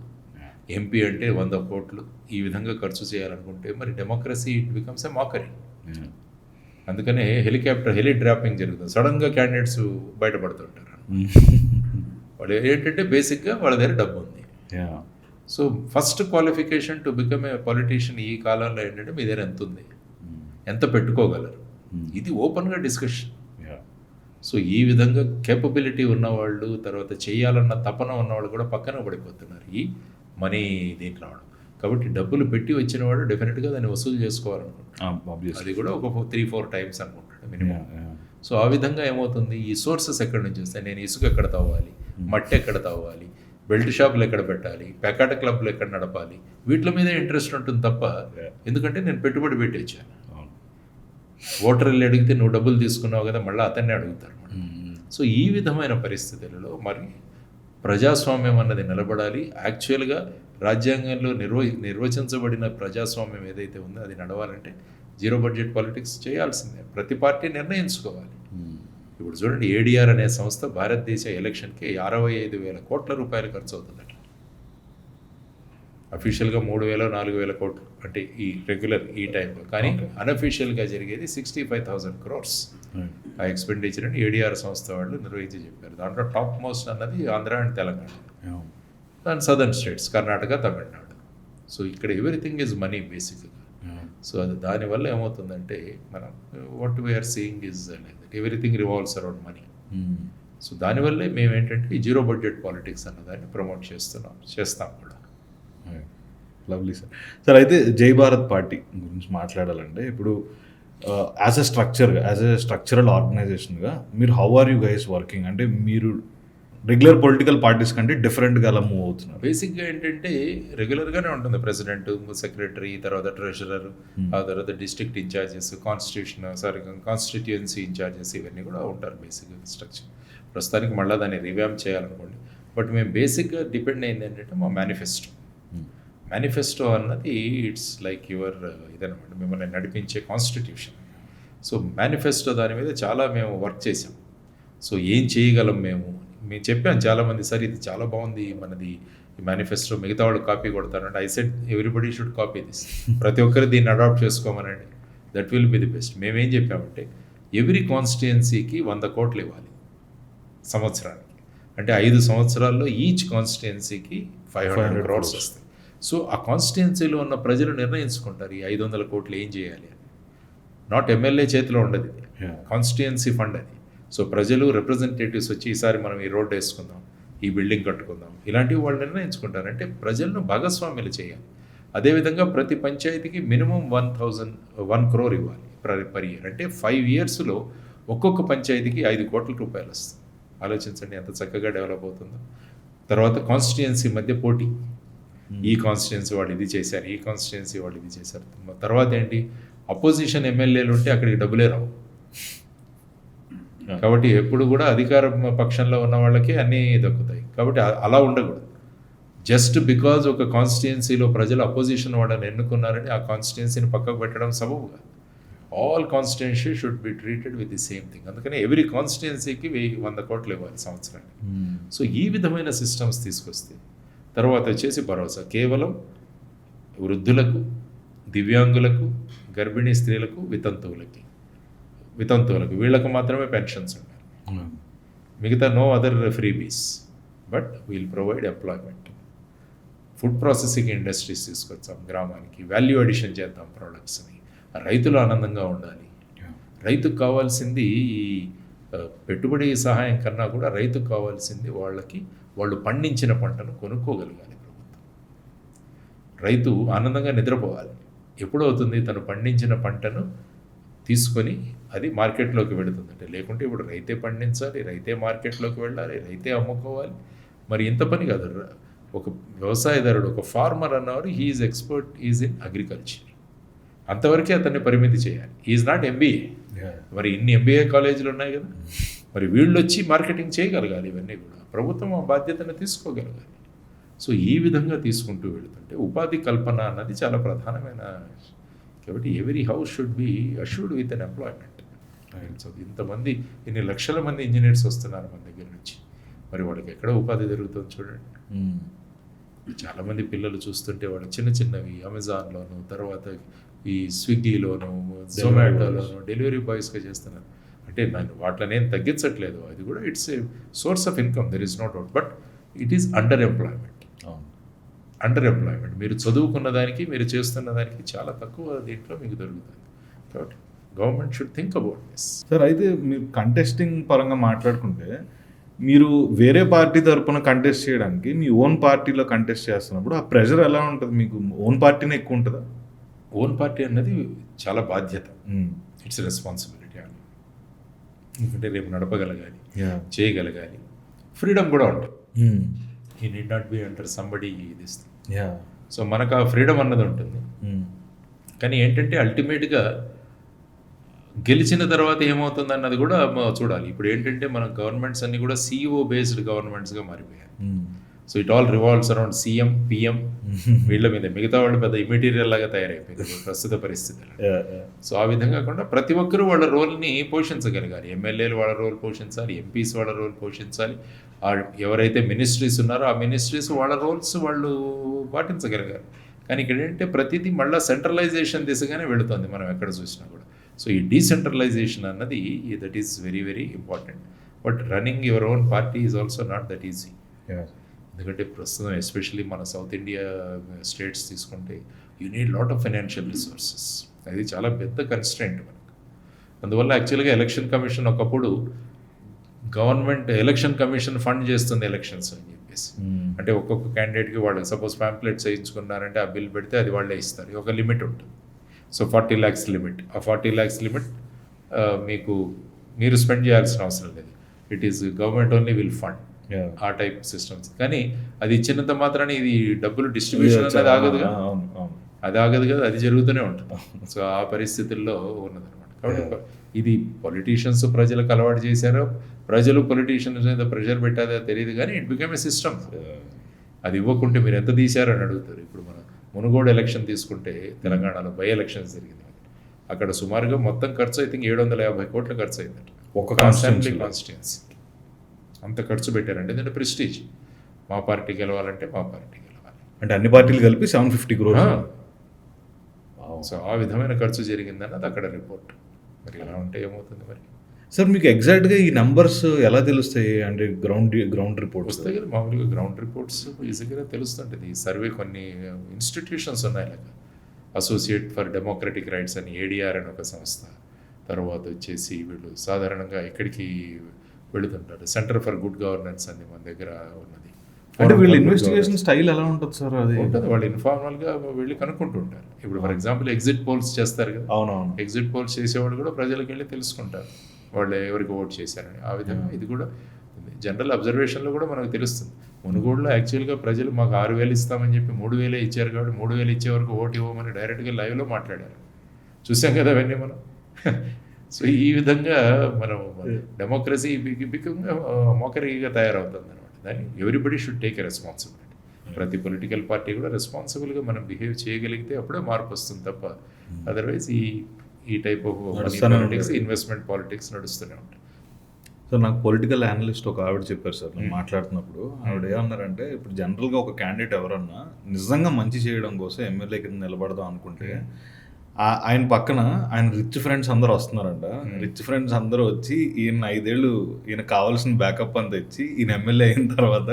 ఎంపీ అంటే 100 కోట్లు ఈ విధంగా ఖర్చు చేయాలనుకుంటే మరి డెమోక్రసీ ఇట్ బికమ్స్ ఎ మాకరీ. అందుకనే హెలి డ్రాపింగ్ జరుగుతుంది, సడన్గా క్యాండిడేట్స్ బయటపడుతుంటారు. వాళ్ళు ఏంటంటే బేసిక్గా వాళ్ళ దగ్గర డబ్బు ఉంది. So first qualification to become a politician ఈ కాలంలో ఏంటంటే మీ దగ్గర ఎంత ఉంది, ఎంత పెట్టుకోగలరు, ఇది ఓపెన్గా డిస్కషన్. సో ఈ విధంగా కేపబిలిటీ ఉన్నవాళ్ళు, తర్వాత చేయాలన్న తపన ఉన్నవాళ్ళు కూడా పక్కన పడిపోతున్నారు ఈ మనీ దీంట్లో రావడం. కాబట్టి డబ్బులు పెట్టి వచ్చిన వాడు డెఫినెట్గా దాన్ని వసూలు చేసుకోవాలనుకుంటాడు. అది కూడా ఒక 3-4 times అనుకుంటాడు మినిమం. సో ఆ విధంగా ఏమవుతుంది, ఈ సోర్సెస్ ఎక్కడి నుంచి వస్తాయి, నేను ఇసుక ఎక్కడ తవ్వాలి, మట్టి ఎక్కడ తవ్వాలి, బెల్ట్ షాపులు ఎక్కడ పెట్టాలి, పెకాట క్లబ్లు ఎక్కడ నడపాలి, వీటి మీద ఇంట్రెస్ట్ ఉంటుంది తప్ప, ఎందుకంటే నేను పెట్టుబడి పెట్టి వచ్చాను. ఓటర్ వెళ్ళి అడిగితే నువ్వు డబ్బులు తీసుకున్నావు కదా, మళ్ళీ అతన్ని అడుగుతారు. సో ఈ విధమైన పరిస్థితులలో మరి ప్రజాస్వామ్యం అన్నది నిలబడాలి. యాక్చువల్గా రాజ్యాంగంలో నిర్వచించబడిన ప్రజాస్వామ్యం ఏదైతే ఉందో అది నడవాలంటే జీరో బడ్జెట్ పాలిటిక్స్ చేయాల్సిందే. ప్రతి పార్టీ నిర్ణయించుకోవాలి. ఇప్పుడు చూడండి, ఏడీఆర్ అనే సంస్థ భారతదేశ ఎలక్షన్కి 65,000 కోట్ల రూపాయలు ఖర్చు అవుతుందట. అఫీషియల్గా 3,000-4,000 కోట్లు అంటే ఈ రెగ్యులర్ ఈ టైంలో, కానీ అన్అఫీషియల్గా జరిగేది 65,000 crores. ఆ ఎక్స్పెండిచర్ అని ఏడీఆర్ సంస్థ వాళ్ళు నిర్వహించి చెప్పారు. దాంట్లో టాప్ మోస్ట్ అన్నది Andhra and Telangana, and southern states Karnataka, Tamil Nadu. So ఇక్కడ ఎవ్రీథింగ్ ఈజ్ మనీ బేసిక్గా. సో అది దానివల్ల ఏమవుతుందంటే మనం what we're seeing is everything revolves around money. So దానివల్లే మేము ఏంటంటే ఈ జీరో బడ్జెట్ పాలిటిక్స్ అన్నదాన్ని ప్రమోట్ చేస్తాం కూడా. Lovely sir. సార్ అయితే జై భారత్ పార్టీ గురించి మాట్లాడాలంటే ఇప్పుడు యాజ్ ఎ స్ట్రక్చరల్ ఆర్గనైజేషన్గా మీరు how are you guys working? అంటే మీరు రెగ్యులర్ పొలిటికల్ పార్టీస్ కంటే డిఫరెంట్గా అలా మూవ్ అవుతున్నారు. బేసిక్గా ఏంటంటే రెగ్యులర్గానే ఉంటుంది, ప్రెసిడెంట్, సెక్రటరీ, తర్వాత ట్రెజరర్, ఆ తర్వాత డిస్ట్రిక్ట్ ఇన్ఛార్జెస్, కాన్స్టిట్యుయెన్సీ ఇన్ఛార్జెస్, ఇవన్నీ కూడా ఉంటారు బేసిక్గా స్ట్రక్చర్. ప్రస్తుతానికి మళ్ళీ దాన్ని రివ్యామ్ చేయాలనుకోండి. బట్ మేము బేసిక్గా డిపెండ్ అయింది ఏంటంటే మా మేనిఫెస్టో అన్నది ఇట్స్ లైక్ యువర్ ఇదనమాట, మిమ్మల్ని నడిపించే కాన్స్టిట్యూషన్. సో మేనిఫెస్టో దాని మీద చాలా మేము వర్క్ చేసాం. సో ఏం చేయగలం మేము చెప్పాను చాలామంది, సార్ ఇది చాలా బాగుంది మనది ఈ మేనిఫెస్టో, మిగతా వాళ్ళు కాపీ కొడతారంటే I said everybody should copy this, ప్రతి ఒక్కరు దీన్ని అడాప్ట్ చేసుకోమనండి, that will be the best. మేమేం చెప్పామంటే ఎవ్రీ కాన్స్టిట్యుయెన్సీకి 100 కోట్లు ఇవ్వాలి సంవత్సరానికి, అంటే 5 సంవత్సరాల్లో ఈచ్ కాన్స్టిట్యుయెన్సీకి 500 crores వస్తాయి. సో ఆ కాన్స్టిట్యుయెన్సీలో ఉన్న ప్రజలు నిర్ణయించుకుంటారు ఈ 500 కోట్లు ఏం చేయాలి అని. నాట్ ఎమ్మెల్యే చేతిలో ఉండదు, ఇది కాన్స్టిట్యుయెన్సీ ఫండ్ అది. సో ప్రజలు రిప్రజెంటేటివ్స్ వచ్చి ఈసారి మనం ఈ రోడ్డు వేసుకుందాం, ఈ బిల్డింగ్ కట్టుకుందాం, ఇలాంటివి వాళ్ళు నిర్ణయించుకుంటారు. అంటే ప్రజలను భాగస్వామ్యులు చేయాలి. అదేవిధంగా ప్రతి పంచాయతీకి మినిమం 1 crore ఇవ్వాలి పర్ ఇయర్. అంటే 5 yearsలో ఒక్కొక్క పంచాయతీకి 5 కోట్ల రూపాయలు వస్తుంది. ఆలోచించండి ఎంత చక్కగా డెవలప్ అవుతుందో. తర్వాత కాన్స్టిట్యుయెన్సీ మధ్య పోటీ, ఈ కాన్స్టిట్యుయెన్సీ వాళ్ళు ఇది చేశారు, ఈ కాన్స్టిట్యుయెన్సీ వాళ్ళు ఇది చేశారు. తర్వాత ఏంటి, అపోజిషన్ ఎమ్మెల్యేలు ఉంటే అక్కడికి డబ్బులే రావు. కాబట్టి ఎప్పుడు కూడా అధికార పక్షంలో ఉన్న వాళ్ళకి అన్నీ దక్కుతాయి. కాబట్టి అలా ఉండకూడదు. జస్ట్ బికాజ్ ఒక కాన్స్టిట్యుయెన్సీలో ప్రజలు అపోజిషన్ వాళ్ళని ఎన్నుకున్నారని ఆ కాన్స్టిట్యుయెన్సీని పక్కకు పెట్టడం సబబుగా. All constituency should be treated with the same thing. అందుకని ఎవ్రీ కాన్స్టిట్యుయెన్సీకి 100 కోట్లు ఇవ్వాలి సంవత్సరానికి. సో ఈ విధమైన సిస్టమ్స్ తీసుకొస్తే తర్వాత వచ్చేసి భరోసా కేవలం వృద్ధులకు, దివ్యాంగులకు, గర్భిణీ స్త్రీలకు, వితంతువులకు వీళ్ళకు మాత్రమే పెన్షన్స్ ఉండాలి. మిగతా no other freebies, but we'll provide employment. Food processing industries తీసుకొచ్చాం గ్రామానికి, వాల్యూ అడిషన్ చేద్దాం ప్రోడక్ట్స్ని. రైతులు ఆనందంగా ఉండాలి. రైతుకు కావాల్సింది ఈ పెట్టుబడి సహాయం కన్నా కూడా రైతుకు కావాల్సింది వాళ్ళు పండించిన పంటను కొనుక్కోగలగాలి ప్రభుత్వం. రైతు ఆనందంగా నిద్రపోవాలి. ఎప్పుడవుతుంది తను పండించిన పంటను తీసుకొని అది మార్కెట్లోకి వెళుతుందంటే, లేకుంటే ఇప్పుడు రైతే పండించాలి, రైతే మార్కెట్లోకి వెళ్ళాలి, రైతే అమ్ముకోవాలి. మరి ఇంత పని కాదు. ఒక వ్యవసాయదారుడు, ఒక ఫార్మర్ అన్నవారు is expert is in agriculture. అంతవరకే అతన్ని పరిమితి చేయాలి. Is not MBA. మరి ఇన్ని ఎంబీఏ కాలేజీలు ఉన్నాయి కదా, మరి వీళ్ళు వచ్చి మార్కెటింగ్ చేయగలగాలి. ఇవన్నీ కూడా ప్రభుత్వం ఆ బాధ్యతను తీసుకోగలగాలి. సో ఈ విధంగా తీసుకుంటూ వెళుతుంటే ఉపాధి కల్పన అన్నది చాలా ప్రధానమైన. కాబట్టి every house should be assured with an employment. So ఇంతమంది ఇన్ని లక్షల మంది ఇంజనీర్స్ వస్తున్నారు మన దగ్గర నుంచి, మరి వాళ్ళకి ఎక్కడ ఉపాధి జరుగుతుంది చూడండి. చాలామంది పిల్లలు చూస్తుంటే వాళ్ళు చిన్న చిన్నవి అమెజాన్లోను, తర్వాత ఈ స్విగ్గీలోను, జొమాటోలోను డెలివరీ బాయ్స్గా చేస్తున్నారు. అంటే నేను వాటిని ఏం తగ్గించట్లేదు, అది కూడా it's a source of income, there is no doubt. But it is అండర్ ఎంప్లాయ్మెంట్. మీరు చదువుకున్న దానికి మీరు చేస్తున్న దానికి చాలా తక్కువ దీంట్లో మీకు దొరుకుతుంది. కాబట్టి government should think about this. Sir, అయితే మీరు కంటెస్టింగ్ పరంగా మాట్లాడుకుంటే మీరు వేరే పార్టీ తరపున కంటెస్ట్ చేయడానికి మీ ఓన్ పార్టీలో కంటెస్ట్ చేస్తున్నప్పుడు ఆ ప్రెషర్ ఎలా ఉంటుంది? మీకు ఓన్ పార్టీనే ఎక్కువ ఉంటుందా? ఓన్ పార్టీ అన్నది చాలా బాధ్యత, ఇట్స్ రెస్పాన్సిబిలిటీ అని. ఎందుకంటే రేపు నడపగలగాలి, చేయగలగాలి, ఫ్రీడమ్ కూడా ఉంటుంది. ఈ need not be under somebody this thing. So మనకు ఆ ఫ్రీడమ్ అన్నది ఉంటుంది. కానీ ఏంటంటే అల్టిమేట్గా గెలిచిన తర్వాత ఏమవుతుంది అన్నది కూడా చూడాలి. ఇప్పుడు ఏంటంటే మన గవర్నమెంట్స్ అన్ని కూడా CEO బేస్డ్ గవర్నమెంట్స్గా మారిపోయాయి. So it all revolves around CM, PM వీళ్ళ మీద. మిగతా వాళ్ళు పెద్ద ఇమెటీరియల్ లాగా తయారైపోయింది ప్రస్తుత పరిస్థితుల్లో. సో ఆ విధంగా కాకుండా ప్రతి ఒక్కరూ వాళ్ళ రోల్ని పోషించగలగాలి. ఎమ్మెల్యేలు వాళ్ళ రోల్ పోషించాలి, ఎంపీస్ వాళ్ళ రోల్ పోషించాలి, ఎవరైతే మినిస్ట్రీస్ ఉన్నారో ఆ మినిస్ట్రీస్ వాళ్ళ రోల్స్ వాళ్ళు పాటించగలగాలి. కానీ ఇక్కడ ఏంటంటే ప్రతిదీ మళ్ళీ సెంట్రలైజేషన్ దిశగానే వెళుతుంది మనం ఎక్కడ చూసినా కూడా. సో ఈ డీసెంట్రలైజేషన్ అన్నది that is very very important. But running your own party is also not that easy. ఎందుకంటే ప్రస్తుతం ఎస్పెషల్లీ మన సౌత్ ఇండియా స్టేట్స్ తీసుకుంటే you need lot of financial resources. అది చాలా పెద్ద కన్స్ట్రెంట్ మనకు. అందువల్ల యాక్చువల్గా ఎలక్షన్ కమిషన్ ఒకప్పుడు గవర్నమెంట్ ఎలక్షన్ కమిషన్ ఫండ్ చేస్తుంది ఎలక్షన్స్ అని చెప్పేసి. అంటే ఒక్కొక్క క్యాండిడేట్కి వాళ్ళు సపోజ్ ప్యాంప్లెట్స్ వేయించుకున్నారంటే ఆ బిల్ పెడితే అది వాళ్ళే ఇస్తారు. ఒక లిమిట్ ఉంటుంది. So 40 lakhs limit. ఆ 40 lakhs లిమిట్ మీరు స్పెండ్ చేయాల్సిన అవసరం లేదు. It is government only will fund ఆ టైప్ సిస్టమ్స్. కానీ అది ఇచ్చినంత మాత్రాన్ని ఇది డబ్బులు డిస్ట్రిబ్యూషన్ అనేది ఆగదుగా, అది ఆగదు కదా, అది జరుగుతూనే ఉంటుంది. సో ఆ పరిస్థితుల్లో ఉన్నదన్నమాట. కాబట్టి ఇది పొలిటీషియన్స్ ప్రజలకు అలవాటు చేశారో, ప్రజలు పొలిటీషియన్స్ మీద ప్రెషర్ పెట్టాదో తెలియదు, కానీ ఇట్ బికమ్ ఏ సిస్టమ్. అది ఇవ్వకుంటే మీరు ఎంత తీశారని అడుగుతారు. ఇప్పుడు మనం మునుగోడు ఎలక్షన్ తీసుకుంటే తెలంగాణలో బై ఎలక్షన్స్ జరిగింది. అక్కడ సుమారుగా మొత్తం ఖర్చు ఐ థింక్ 750 కోట్లు ఖర్చు అయిందట ఒక కాన్స్టిట్యున్సీ. అంత ఖర్చు పెట్టారంటే ఎందుకంటే ప్రెస్టీజ్. మా పార్టీ గెలవాలంటే మా పార్టీ గెలవాలి అంటే అన్ని పార్టీలు కలిపి 750 crores. సో ఆ విధమైన ఖర్చు జరిగిందన్నది అక్కడ రిపోర్ట్. మరి ఎలా ఉంటే ఏమవుతుంది మరి? సార్, మీకు ఎగ్జాక్ట్గా ఈ నంబర్స్ ఎలా తెలుస్తాయి? అంటే గ్రౌండ్ రిపోర్ట్స్ వస్తాయి కదా మామూలుగా. గ్రౌండ్ రిపోర్ట్స్ ఈజీగా తెలుస్తుంటుంది. ఈ సర్వే కొన్ని ఇన్స్టిట్యూషన్స్ ఉన్నాయి, లాగా అసోసియేట్ ఫర్ డెమోక్రటిక్ రైట్స్ అని ADR అని ఒక సంస్థ. తర్వాత వచ్చేసి వీళ్ళు సాధారణంగా ఎక్కడికి వెళుతుంటారు, సెంటర్ ఫర్ గుడ్ గవర్నెన్స్ అని మన దగ్గర ఉన్నది. అంటే వీళ్ళ ఇన్వెస్టిగేషన్ స్టైల్ ఎలా ఉంటుంది సార్? అది ఉంటుంది, వాళ్ళు ఇన్ఫార్మల్గా వెళ్ళి కనుక్కుంటుంటారు. ఇప్పుడు ఫర్ ఎగ్జాంపుల్ ఎగ్జిట్ పోల్స్ చేస్తారు కదా. అవునవును. ఎగ్జిట్ పోల్స్ చేసేవాళ్ళు కూడా ప్రజలకు వెళ్ళి తెలుసుకుంటారు వాళ్ళు ఎవరికి ఓట్ చేశారని. ఆ విధంగా ఇది కూడా జనరల్ అబ్జర్వేషన్లో కూడా మనకు తెలుస్తుంది. మునుగోడులో యాక్చువల్గా ప్రజలు మాకు 6,000 ఇస్తామని చెప్పి 3,000 ఇచ్చారు. కాబట్టి 3,000 ఇచ్చే వరకు ఓటు ఇవ్వమని డైరెక్ట్గా లైవ్లో మాట్లాడారు. చూసాం కదా అవన్నీ మనం. సో ఈ విధంగా మనం డెమోక్రసీ మోకరిగా తయారవుతుంది అనమాట. దాన్ని everybody should take a responsibility. ప్రతి పొలిటికల్ పార్టీ కూడా రెస్పాన్సిబుల్గా మనం బిహేవ్ చేయగలిగితే అప్పుడే మార్పు వస్తుంది తప్ప అదర్వైజ్ ఈ type of politics, investment politics నడుస్తూనే ఉంటాయి. సార్, నాకు పొలిటికల్ అనలిస్ట్ ఒక ఆవిడ చెప్పారు సార్, నేను మాట్లాడుతున్నప్పుడు. ఆవిడ ఏమన్నారంటే, ఇప్పుడు జనరల్గా ఒక క్యాండిడేట్ ఎవరన్నా నిజంగా మంచి చేయడం కోసం ఎమ్మెల్యే కింద నిలబడదాం అనుకుంటే ఆయన పక్కన ఆయన రిచ్ ఫ్రెండ్స్ అందరూ వస్తున్నారంట. రిచ్ ఫ్రెండ్స్ అందరూ వచ్చి ఈయన 5 ఏళ్ళు ఈయన కావాల్సిన బ్యాకప్ అంతా ఇచ్చి ఈయన ఎమ్మెల్యే అయిన తర్వాత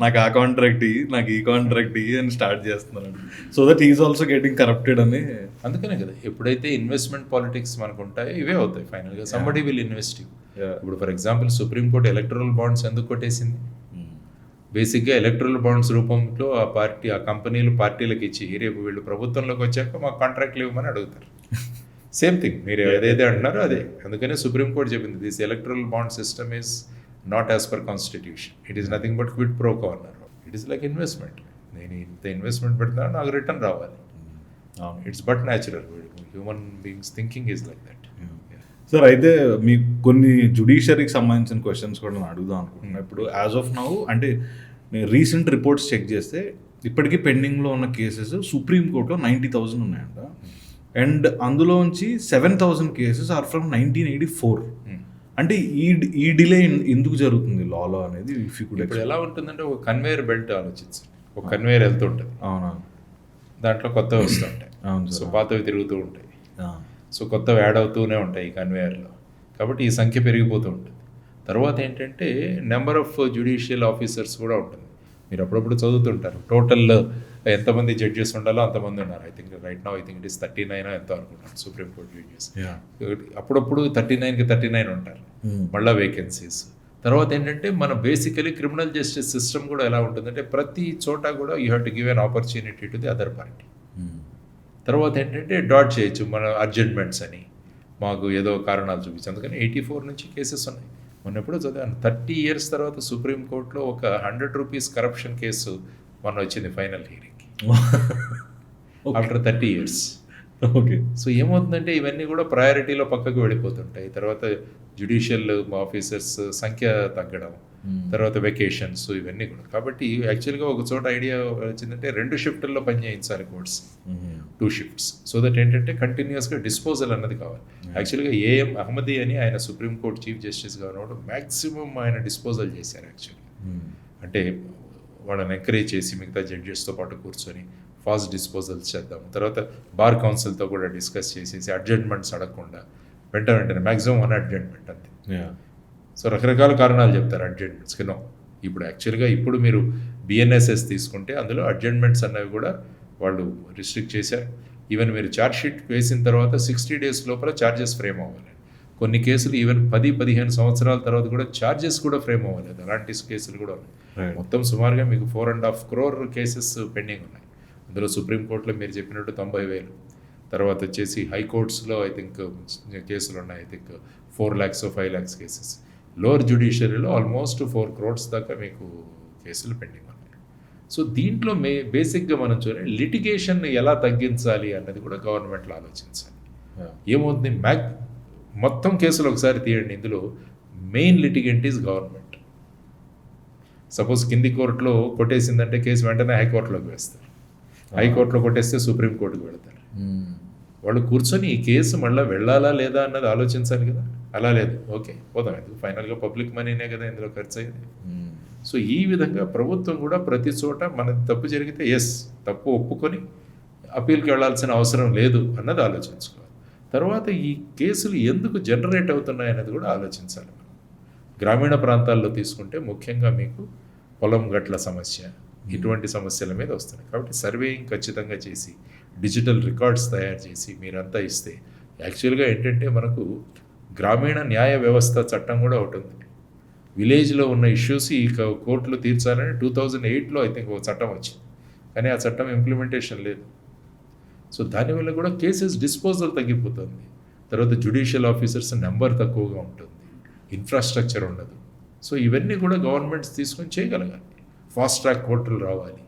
నాకు ఆ కాంట్రాక్ట్ ఇయ్యి, నాకు ఈ కాంట్రాక్ట్ ఇయ్యి అని స్టార్ట్ చేస్తున్నారంట. So that is also getting corrupted అని. అందుకనే కదా ఎప్పుడైతే ఇన్వెస్ట్మెంట్ పాలిటిక్స్ మనకు ఉంటాయో ఇవే అవుతాయి ఫైనల్గా. Somebody will invest. ఇప్పుడు for example supreme court electoral bonds ఎందుకు కొట్టేసింది? బేసిక్గా ఎలక్ట్రల్ బాండ్స్ రూపంలో ఆ కంపెనీలు పార్టీలకు ఇచ్చి రేపు వీళ్ళు ప్రభుత్వంలోకి వచ్చాక మాకు కాంట్రాక్ట్లు ఇవ్వమని అడుగుతారు. సేమ్ థింగ్ మీరు ఏదైతే అంటున్నారో అదే. అందుకనే సుప్రీంకోర్టు చెప్పింది this electoral bond system is not as per constitution, it is nothing but quid pro quo అన్నారు. It is like investment. నేను ఇంత ఇన్వెస్ట్మెంట్ పెడతాను, నాకు రిటర్న్ రావాలి. అవును. It's but natural. Human beings thinking is like that. Sir అయితే మీకు కొన్ని జుడిషియరీకి సంబంధించిన క్వశ్చన్స్ కూడా నేను అడుగుదాం అనుకుంటున్నాను. ఇప్పుడు యాజ్ ఆఫ్ నౌ అంటే నేను రీసెంట్ రిపోర్ట్స్ చెక్ చేస్తే ఇప్పటికీ పెండింగ్లో ఉన్న కేసెస్ సుప్రీంకోర్టులో 90,000 ఉన్నాయంట. అండ్ అందులోంచి 7,000 కేసెస్ ఆర్ ఫ్రమ్ 1984. అంటే ఈ డిలే ఎందుకు జరుగుతుంది లాలో అనేది ఇఫ్ యూ కుడ్ ఇప్పుడు ఎలా ఉంటుందంటే ఒక కన్వేయర్ బెల్ట్ ఆలోచించండి. ఒక కన్వేయర్ వెళ్తుంటుంది, అవునా? దాంట్లో కొత్తవి వస్తుంటాయి, అవును సో సార్. పాతవి తిరుగుతూ ఉంటాయి, సో కొత్తవి యాడ్ అవుతూనే ఉంటాయి ఈ కన్వేయర్లో. కాబట్టి ఈ సంఖ్య పెరిగిపోతూ ఉంటుంది. తర్వాత ఏంటంటే నెంబర్ ఆఫ్ జ్యుడిషియల్ ఆఫీసర్స్ కూడా ఉంటుంది. మీరు అప్పుడప్పుడు చదువుతుంటారు టోటల్ ఎంతమంది జడ్జెస్ ఉండాలో అంతమంది ఉన్నారు. I think right now it is 39 ఎంతో అనుకుంటాను సుప్రీంకోర్టు జడ్జెస్. అప్పుడప్పుడు 39కి 39 ఉంటారు, మళ్ళీ వేకెన్సీస్. తర్వాత ఏంటంటే మన బేసికలీ క్రిమినల్ జస్టిస్ సిస్టమ్ కూడా ఎలా ఉంటుందంటే ప్రతి చోట కూడా you have to give an opportunity to the other party. తర్వాత ఏంటంటే డాట్ చేయొచ్చు మన అడ్జస్ట్మెంట్స్ అని, మాకు ఏదో కారణాలు చూపించి. అందుకని 84 నుంచి కేసెస్ ఉన్నాయి. మొన్న ఎప్పుడో చదివాను 30 years తర్వాత సుప్రీంకోర్టులో ఒక 100 రూపీస్ కరప్షన్ కేసు మొన్న వచ్చింది ఫైనల్ హియరింగ్కి ఆఫ్టర్ 30 years. ఓకే. సో ఏమవుతుందంటే ఇవన్నీ కూడా ప్రయారిటీలో పక్కకు వెళ్ళిపోతుంటాయి. తర్వాత జ్యుడిషియల్ ఆఫీసర్స్ సంఖ్య తగ్గడం, తర్వాత వెకేషన్స్, ఇవన్నీ కూడా. కాబట్టి యాక్చువల్గా ఒక చోట ఐడియా వచ్చిందంటే 2 షిఫ్టుల్లో పని చేయించాలి కోర్ట్స్, 2 shifts, సో దట్ ఏంటంటే కంటిన్యూస్గా డిస్పోజల్ అన్నది కావాలి. యాక్చువల్గా ఏఎం అహ్మదీ అని ఆయన సుప్రీంకోర్టు చీఫ్ జస్టిస్గా ఉన్నప్పుడు మ్యాక్సిమం ఆయన డిస్పోజల్ చేశారు యాక్చువల్గా. అంటే వాళ్ళని ఎంకరేజ్ చేసి మిగతా జడ్జెస్తో పాటు కూర్చొని ఫాస్ట్ డిస్పోజల్స్ చేద్దాం. తర్వాత బార్ కౌన్సిల్తో కూడా డిస్కస్ చేసేసి అడ్జస్ట్మెంట్స్ అడగకుండా వెంటనే మ్యాక్సిమం 1 అడ్జస్ట్మెంట్ అంతే. సో రకరకాల కారణాలు చెప్తారు అడ్జస్ట్మెంట్స్కి. నో, ఇప్పుడు యాక్చువల్గా ఇప్పుడు మీరు బిఎన్ఎస్ఎస్ తీసుకుంటే అందులో అడ్జస్ట్మెంట్స్ అన్నవి కూడా వాళ్ళు రిస్ట్రిక్ట్ చేశారు. ఈవెన్ మీరు ఛార్జ్షీట్ వేసిన తర్వాత 60 days లోపల ఛార్జెస్ ఫ్రేమ్ అవ్వాలి. కొన్ని కేసులు ఈవెన్ 10-15 సంవత్సరాల తర్వాత కూడా ఛార్జెస్ కూడా ఫ్రేమ్ అవ్వలేదు. అలాంటి కేసులు కూడా ఉన్నాయి. మొత్తం సుమారుగా మీకు 4.5 crore కేసెస్ పెండింగ్ ఉన్నాయి. అందులో సుప్రీంకోర్టులో మీరు చెప్పినట్టు 90,000, తర్వాత వచ్చేసి హైకోర్ట్స్లో ఐ థింక్ కేసులు ఉన్నాయి. I think 4 lakhs 5 lakhs cases. Lower జ్యుడిషియరీలో ఆల్మోస్ట్ 4 crores దాకా మీకు కేసులు పెండింగ్ ఉన్నాయి. సో దీంట్లో బేసిక్గా మనం చూడండి లిటిగేషన్ ఎలా తగ్గించాలి అన్నది కూడా గవర్నమెంట్లో ఆలోచించాలి. ఏమవుతుంది, మొత్తం కేసులు ఒకసారి తీయండి, ఇందులో main litigant is government. Suppose కింది కోర్టులో కొట్టేసిందంటే కేసు వెంటనే హైకోర్టులోకి వేస్తారు, హైకోర్టులో కొట్టేస్తే సుప్రీంకోర్టుకు వెళతారు. వాళ్ళు కూర్చొని ఈ కేసు మళ్ళీ వెళ్ళాలా లేదా అన్నది ఆలోచించాలి కదా. అలా లేదు, ఓకే పోదాం, ఎందుకు ఫైనల్గా పబ్లిక్ మనీనే కదా ఇందులో ఖర్చు అయ్యేది. సో ఈ విధంగా ప్రభుత్వం కూడా ప్రతి చోట మనది తప్పు జరిగితే తప్పు ఒప్పుకొని అప్పీల్కి వెళ్ళాల్సిన అవసరం లేదు అన్నది ఆలోచించుకోవాలి. తర్వాత ఈ కేసులు ఎందుకు జనరేట్ అవుతున్నాయి అనేది కూడా ఆలోచించాలి. మనం గ్రామీణ ప్రాంతాల్లో తీసుకుంటే ముఖ్యంగా మీకు పొలం గట్ల సమస్య, ఇటువంటి సమస్యల మీద వస్తున్నాయి. కాబట్టి సర్వేయింగ్ ఖచ్చితంగా చేసి డిజిటల్ రికార్డ్స్ తయారు చేసి మీరంతా ఇస్తే యాక్చువల్గా ఏంటంటే మనకు గ్రామీణ న్యాయ వ్యవస్థ చట్టం కూడా ఒకటి ఉంది. విలేజ్లో ఉన్న ఇష్యూస్ ఈ కోర్టులో తీర్చాలని 2008లో ఐ థింక్ ఒక చట్టం వచ్చింది, కానీ ఆ చట్టం ఇంప్లిమెంటేషన్ లేదు. సో దానివల్ల కూడా కేసెస్ డిస్పోజల్ తగ్గిపోతుంది. తర్వాత జ్యుడిషియల్ ఆఫీసర్స్ నెంబర్ తక్కువగా ఉంటుంది, ఇన్ఫ్రాస్ట్రక్చర్ ఉండదు. సో ఇవన్నీ కూడా గవర్నమెంట్స్ తీసుకొని చేయగలగాలి. ఫాస్ట్ ట్రాక్ కోర్టులు రావాలి.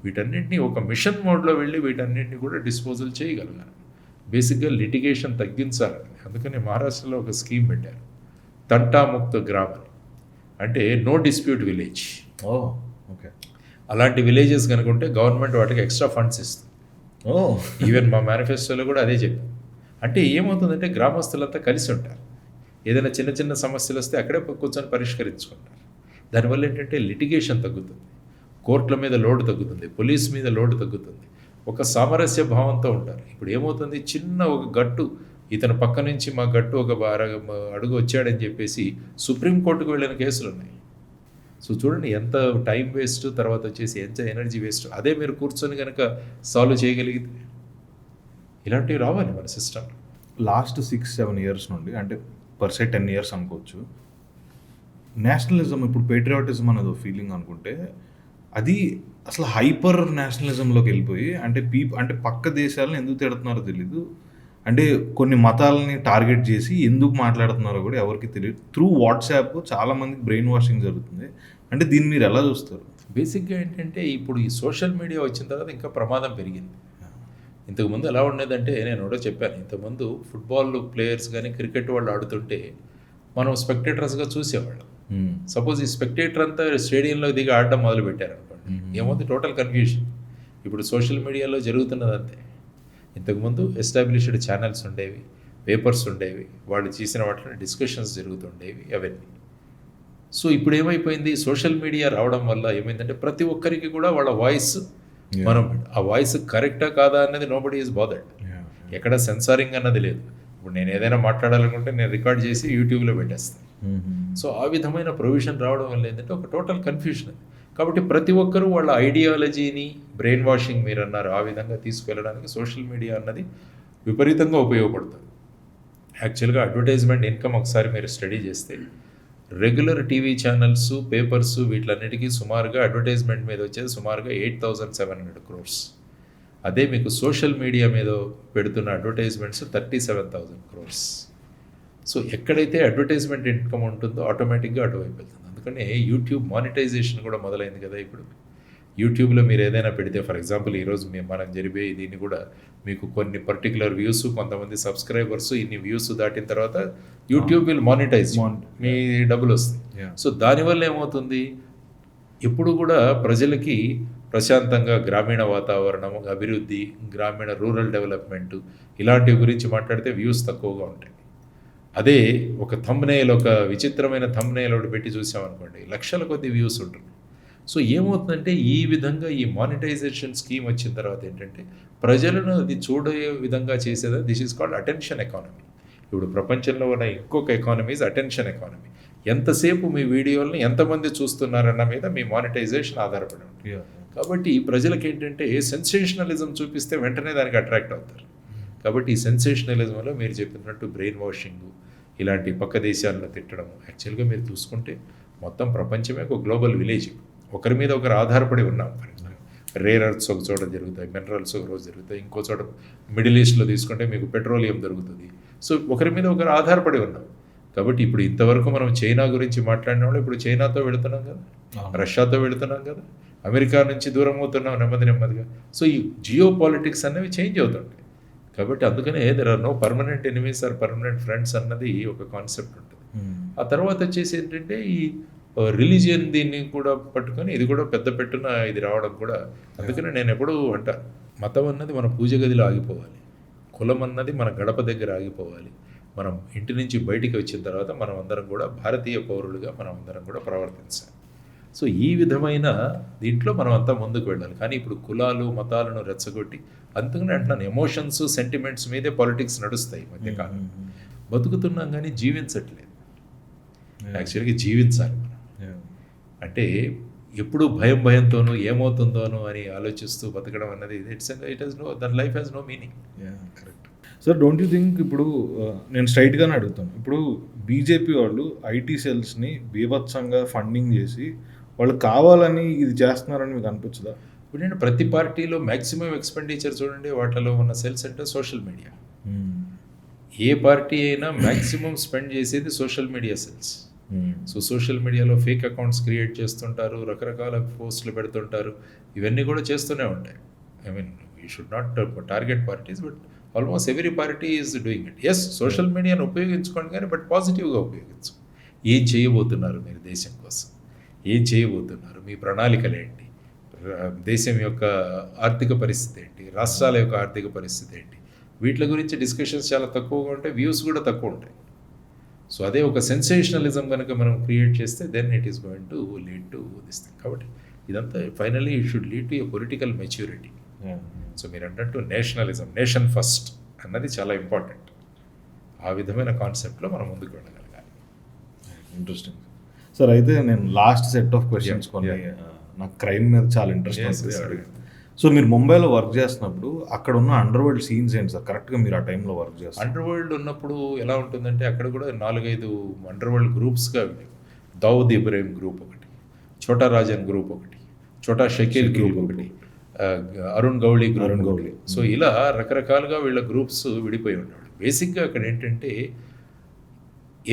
వీటన్నింటినీ ఒక మిషన్ మోడ్లో వెళ్ళి వీటన్నింటినీ కూడా డిస్పోజల్ చేయగలగాలి. బేసిక్గా లిటిగేషన్ తగ్గించాలని అందుకని మహారాష్ట్రలో ఒక స్కీమ్ పెట్టారు, తంటాముక్త గ్రామం, అంటే నో డిస్ప్యూట్ విలేజ్. ఓకే. అలాంటి విలేజెస్ కనుకుంటే గవర్నమెంట్ వాటికి ఎక్స్ట్రా ఫండ్స్ ఇస్తుంది. ఈవెన్ మా మేనిఫెస్టోలో కూడా అదే చెప్పాం. అంటే ఏమవుతుందంటే గ్రామస్తులంతా కలిసి ఉంటారు, ఏదైనా చిన్న చిన్న సమస్యలు వస్తే అక్కడే కూర్చొని పరిష్కరించుకుంటారు. దానివల్ల ఏంటంటే లిటిగేషన్ తగ్గుతుంది, కోర్టుల మీద లోడ్ తగ్గుతుంది, పోలీస్ మీద లోడ్ తగ్గుతుంది, ఒక సామరస్య భావంతో ఉంటారు. ఇప్పుడు ఏమవుతుంది, చిన్న ఒక గట్టు ఇతను పక్క నుంచి మా గట్టు ఒక అడుగు వచ్చాడని చెప్పేసి సుప్రీంకోర్టుకు వెళ్ళిన కేసులు ఉన్నాయి. సో చూడండి ఎంత టైం వేస్ట్, తర్వాత వచ్చేసి ఎంత ఎనర్జీ వేస్ట్. అదే మీరు కూర్చొని కనుక సాల్వ్ చేయగలిగితే ఇలాంటివి రావాలి మన సిస్టమ్. లాస్ట్ 6-7 years నుండి, అంటే పర్సే 10 years అనుకోవచ్చు, నేషనలిజం, ఇప్పుడు పేట్రియాటిజం అనేది ఫీలింగ్ అనుకుంటే అది అసలు హైపర్ నేషనలిజంలోకి వెళ్ళిపోయి, అంటే పక్క దేశాలను ఎందుకు తిడుతున్నారో తెలీదు, అంటే కొన్ని మతాలని టార్గెట్ చేసి ఎందుకు మాట్లాడుతున్నారో కూడా ఎవరికి తెలియదు. త్రూ వాట్సాప్ చాలామందికి బ్రెయిన్ వాషింగ్ జరుగుతుంది. అంటే దీన్ని మీరు ఎలా చూస్తారు? బేసిక్గా ఏంటంటే ఇప్పుడు ఈ సోషల్ మీడియా వచ్చిన తర్వాత ఇంకా ప్రమాదం పెరిగింది. ఇంతకుముందు ఎలా ఉండేదంటే నేను కూడా చెప్పాను, ఇంతకుముందు ఫుట్బాల్ ప్లేయర్స్ కానీ క్రికెట్ వాళ్ళు ఆడుతుంటే మనం స్పెక్టేటర్స్గా చూసేవాళ్ళం. సపోజ్ ఈ స్పెక్టేటర్ అంతా స్టేడియంలో దిగి ఆడడం మొదలు పెట్టారనుకోండి, ఏమవుతుంది, టోటల్ కన్ఫ్యూజన్. ఇప్పుడు సోషల్ మీడియాలో జరుగుతున్నది అంతే. ఇంతకుముందు ఎస్టాబ్లిష్డ్ ఛానల్స్ ఉండేవి, పేపర్స్ ఉండేవి, వాళ్ళు చేసిన వాటిలో డిస్కషన్స్ జరుగుతుండేవి అవన్నీ. సో ఇప్పుడు ఏమైపోయింది, సోషల్ మీడియా రావడం వల్ల ఏమైందంటే ప్రతి ఒక్కరికి కూడా వాళ్ళ వాయిస్ మనం ఆ వాయిస్ కరెక్టా కాదా అన్నది నోబడీ ఈజ్ బాదర్డ్. ఎక్కడ సెన్సారింగ్ అన్నది లేదు. ఇప్పుడు నేను ఏదైనా మాట్లాడాలనుకుంటే నేను రికార్డ్ చేసి యూట్యూబ్లో పెట్టేస్తాను. సో ఆ విధమైన ప్రొవిజన్ రావడం వల్ల ఏంటంటే ఒక టోటల్ కన్ఫ్యూషన్. కాబట్టి ప్రతి ఒక్కరూ వాళ్ళ ఐడియాలజీని బ్రెయిన్ వాషింగ్ మీరు అన్నారు ఆ విధంగా తీసుకెళ్ళడానికి సోషల్ మీడియా అన్నది విపరీతంగా ఉపయోగపడుతుంది. యాక్చువల్గా అడ్వర్టైజ్మెంట్ ఇన్కమ్ ఒకసారి మీరు స్టడీ చేస్తే రెగ్యులర్ టీవీ ఛానల్స్, పేపర్స్ వీటిలన్నిటికీ సుమారుగా అడ్వర్టైజ్మెంట్ మీద వచ్చేది సుమారుగా 8,700 crores. అదే మీకు సోషల్ మీడియా మీద పెడుతున్న అడ్వర్టైజ్మెంట్స్ 37,000 crores. సో ఎక్కడైతే అడ్వర్టైజ్మెంట్ ఇన్కమ్ ఉంటుందో ఆటోమేటిక్గా అటువైపు వెళ్తుంది. అందుకనే యూట్యూబ్ మానిటైజేషన్ కూడా మొదలైంది కదా. ఇప్పుడు యూట్యూబ్లో మీరు ఏదైనా పెడితే, ఫర్ ఎగ్జాంపుల్ ఈరోజు మనం జరిపే దీన్ని కూడా మీకు కొన్ని పర్టికులర్ వ్యూస్, కొంతమంది సబ్స్క్రైబర్స్ ఇన్ని వ్యూస్ దాటిన తర్వాత యూట్యూబ్ విల్ మానిటైజ్, మీ డబ్బులు వస్తాయి. సో దానివల్ల ఏమవుతుంది, ఎప్పుడు కూడా ప్రజలకి ప్రశాంతంగా గ్రామీణ వాతావరణం, అభివృద్ధి, గ్రామీణ రూరల్ డెవలప్మెంట్ ఇలాంటి గురించి మాట్లాడితే వ్యూస్ తక్కువగా ఉంటాయి. అదే ఒక థంబ్నెయిల్, ఒక విచిత్రమైన థంబ్నెయిల్ ఒకటి పెట్టి చూసామనుకోండి, లక్షల కొద్ది వ్యూస్ ఉంటుంది. సో ఏమవుతుందంటే ఈ విధంగా ఈ మానిటైజేషన్ స్కీమ్ వచ్చిన తర్వాత ఏంటంటే ప్రజలను అది చూడే విధంగా చేసేది. This is called attention economy. ఇప్పుడు ప్రపంచంలో ఉన్న ఇంకొక ఎకానమీస్ అటెన్షన్ ఎకానమీ. ఎంతసేపు మీ వీడియోలను ఎంతమంది చూస్తున్నారన్న మీద మీ మానిటైజేషన్ ఆధారపడి ఉంటుంది. కాబట్టి ప్రజలకు ఏంటంటే సెన్సేషనలిజం చూపిస్తే వెంటనే దానికి అట్రాక్ట్ అవుతారు. కాబట్టి ఈ సెన్సేషనలిజంలో మీరు చెప్పినట్టు బ్రెయిన్ వాషింగ్, ఇలాంటి పక్క దేశాలను తిట్టడం, యాక్చువల్గా మీరు చూసుకుంటే మొత్తం ప్రపంచమే ఒక గ్లోబల్ విలేజ్. ఒకరి మీద ఒకరు ఆధారపడి ఉన్నాం. ఫర్ ఎగ్జాంపుల్ రేర్ ఎర్త్స్ ఒక చోట జరుగుతాయి, మినరల్స్ ఒక రోజు జరుగుతాయి, ఇంకో చోట మిడిల్ ఈస్ట్లో తీసుకుంటే మీకు పెట్రోలియం దొరుకుతుంది. సో ఒకరి మీద ఒకరు ఆధారపడి ఉన్నాం. కాబట్టి ఇప్పుడు ఇంతవరకు మనం చైనా గురించి మాట్లాడిన వాళ్ళు ఇప్పుడు చైనాతో వెళుతున్నాం కదా, రష్యాతో వెళుతున్నాం కదా, అమెరికా నుంచి దూరం అవుతున్నాం నెమ్మదిగా. సో ఈ జియో పాలిటిక్స్ అనేవి చేంజ్ అవుతుంటాయి. కాబట్టి అందుకనే there are no permanent enemies or permanent friends అన్నది ఒక కాన్సెప్ట్ ఉంటుంది. ఆ తర్వాత వచ్చేసి ఏంటంటే ఈ రిలీజియన్ దీన్ని కూడా పట్టుకొని ఇది కూడా పెద్ద పెట్టున ఇది రావడం కూడా. అందుకనే నేను ఎప్పుడూ అంటాను, మతం అన్నది మన పూజ గదిలో ఆగిపోవాలి, కులం అన్నది మన గడప దగ్గర ఆగిపోవాలి. మనం ఇంటి నుంచి బయటికి వచ్చిన తర్వాత మనం అందరం కూడా భారతీయ పౌరులుగా మనం అందరం కూడా ప్రవర్తించాలి. సో ఈ విధమైన దీంట్లో మనం అంతా ముందుకు వెళ్ళాలి. కానీ ఇప్పుడు కులాలు మతాలను రెచ్చగొట్టి, అందుకని అంటున్నాను ఎమోషన్స్ సెంటిమెంట్స్ మీదే పాలిటిక్స్ నడుస్తాయి మధ్యకాలం. బతుకుతున్నాం కానీ జీవించట్లేదు. యాక్చువల్గా జీవించాలి మనం. అంటే ఎప్పుడు భయంతోనూ ఏమవుతుందోనో అని ఆలోచిస్తూ బతకడం అన్నది it has no, that life has no meaning. Correct sir. Don't you think, ఇప్పుడు నేను స్ట్రైట్గానే అడుగుతాను, ఇప్పుడు బీజేపీ వాళ్ళు ఐటీ సెల్స్ని బీభత్సంగా ఫండింగ్ చేసి వాళ్ళు కావాలని ఇది చేస్తున్నారని మీకు అనిపించదా? ఇప్పుడు నేను ప్రతి పార్టీలో మ్యాక్సిమం ఎక్స్పెండిచర్ చూడండి, వాటిలో ఉన్న సెల్స్ అంటే సోషల్ మీడియా. ఏ పార్టీ అయినా మ్యాక్సిమం స్పెండ్ చేసేది social media cells. So social మీడియాలో ఫేక్ అకౌంట్స్ క్రియేట్ చేస్తుంటారు, రకరకాల పోస్టులు పెడుతుంటారు, ఇవన్నీ కూడా చేస్తూనే ఉంటాయి. I mean you should not target parties, but almost every party is doing it. Yes, social మీడియాను ఉపయోగించుకోండి కానీ బట్ పాజిటివ్గా ఉపయోగించు. ఏం చేయబోతున్నారు మీరు దేశం కోసం, ఏం చేయబోతున్నారు, మీ ప్రణాళికలు ఏంటి, దేశం యొక్క ఆర్థిక పరిస్థితి ఏంటి, రాష్ట్రాల యొక్క ఆర్థిక పరిస్థితి ఏంటి, వీటి గురించి డిస్కషన్స్ చాలా తక్కువగా ఉంటాయి, వ్యూస్ కూడా తక్కువ ఉంటాయి. సో అదే ఒక సెన్సేషనలిజం కనుక మనం క్రియేట్ చేస్తే then it is going to lead to this thing. కాబట్టి ఇదంతా finally it should lead to a political maturity. So మీరు అన్నట్టు నేషనలిజం, నేషన్ ఫస్ట్ అన్నది చాలా ఇంపార్టెంట్. ఆ విధమైన కాన్సెప్ట్లో మనం ముందుకు వెళ్ళగలగాలి. Interesting sir. అయితే నేను లాస్ట్ సెట్ ఆఫ్ క్వశ్చన్స్ కొన్ని, నాకు క్రైమ్ మీద చాలా ఇంట్రెస్ట్ ఉంది. సో మీరు ముంబైలో వర్క్ చేస్తున్నప్పుడు అక్కడ ఉన్న అండర్ వరల్డ్ సీన్స్ ఏంటి సార్? కరెక్ట్గా మీరు ఆ టైంలో వర్క్ చేస్తారు. అండర్ వరల్డ్ ఉన్నప్పుడు ఎలా ఉంటుందంటే అక్కడ కూడా 4-5 అండర్ వరల్డ్ గ్రూప్స్గా ఉండేవి. దావుద్ ఇబ్రాహిం గ్రూప్ ఒకటి, ఛోటా రాజన్ గ్రూప్ ఒకటి, ఛోటా షకీల్ గ్రూప్ ఒకటి, అరుణ్ గౌళి గ్రూప్. సో ఇలా రకరకాలుగా వీళ్ళ గ్రూప్స్ విడిపోయి ఉన్నాడు. బేసిక్గా అక్కడ ఏంటంటే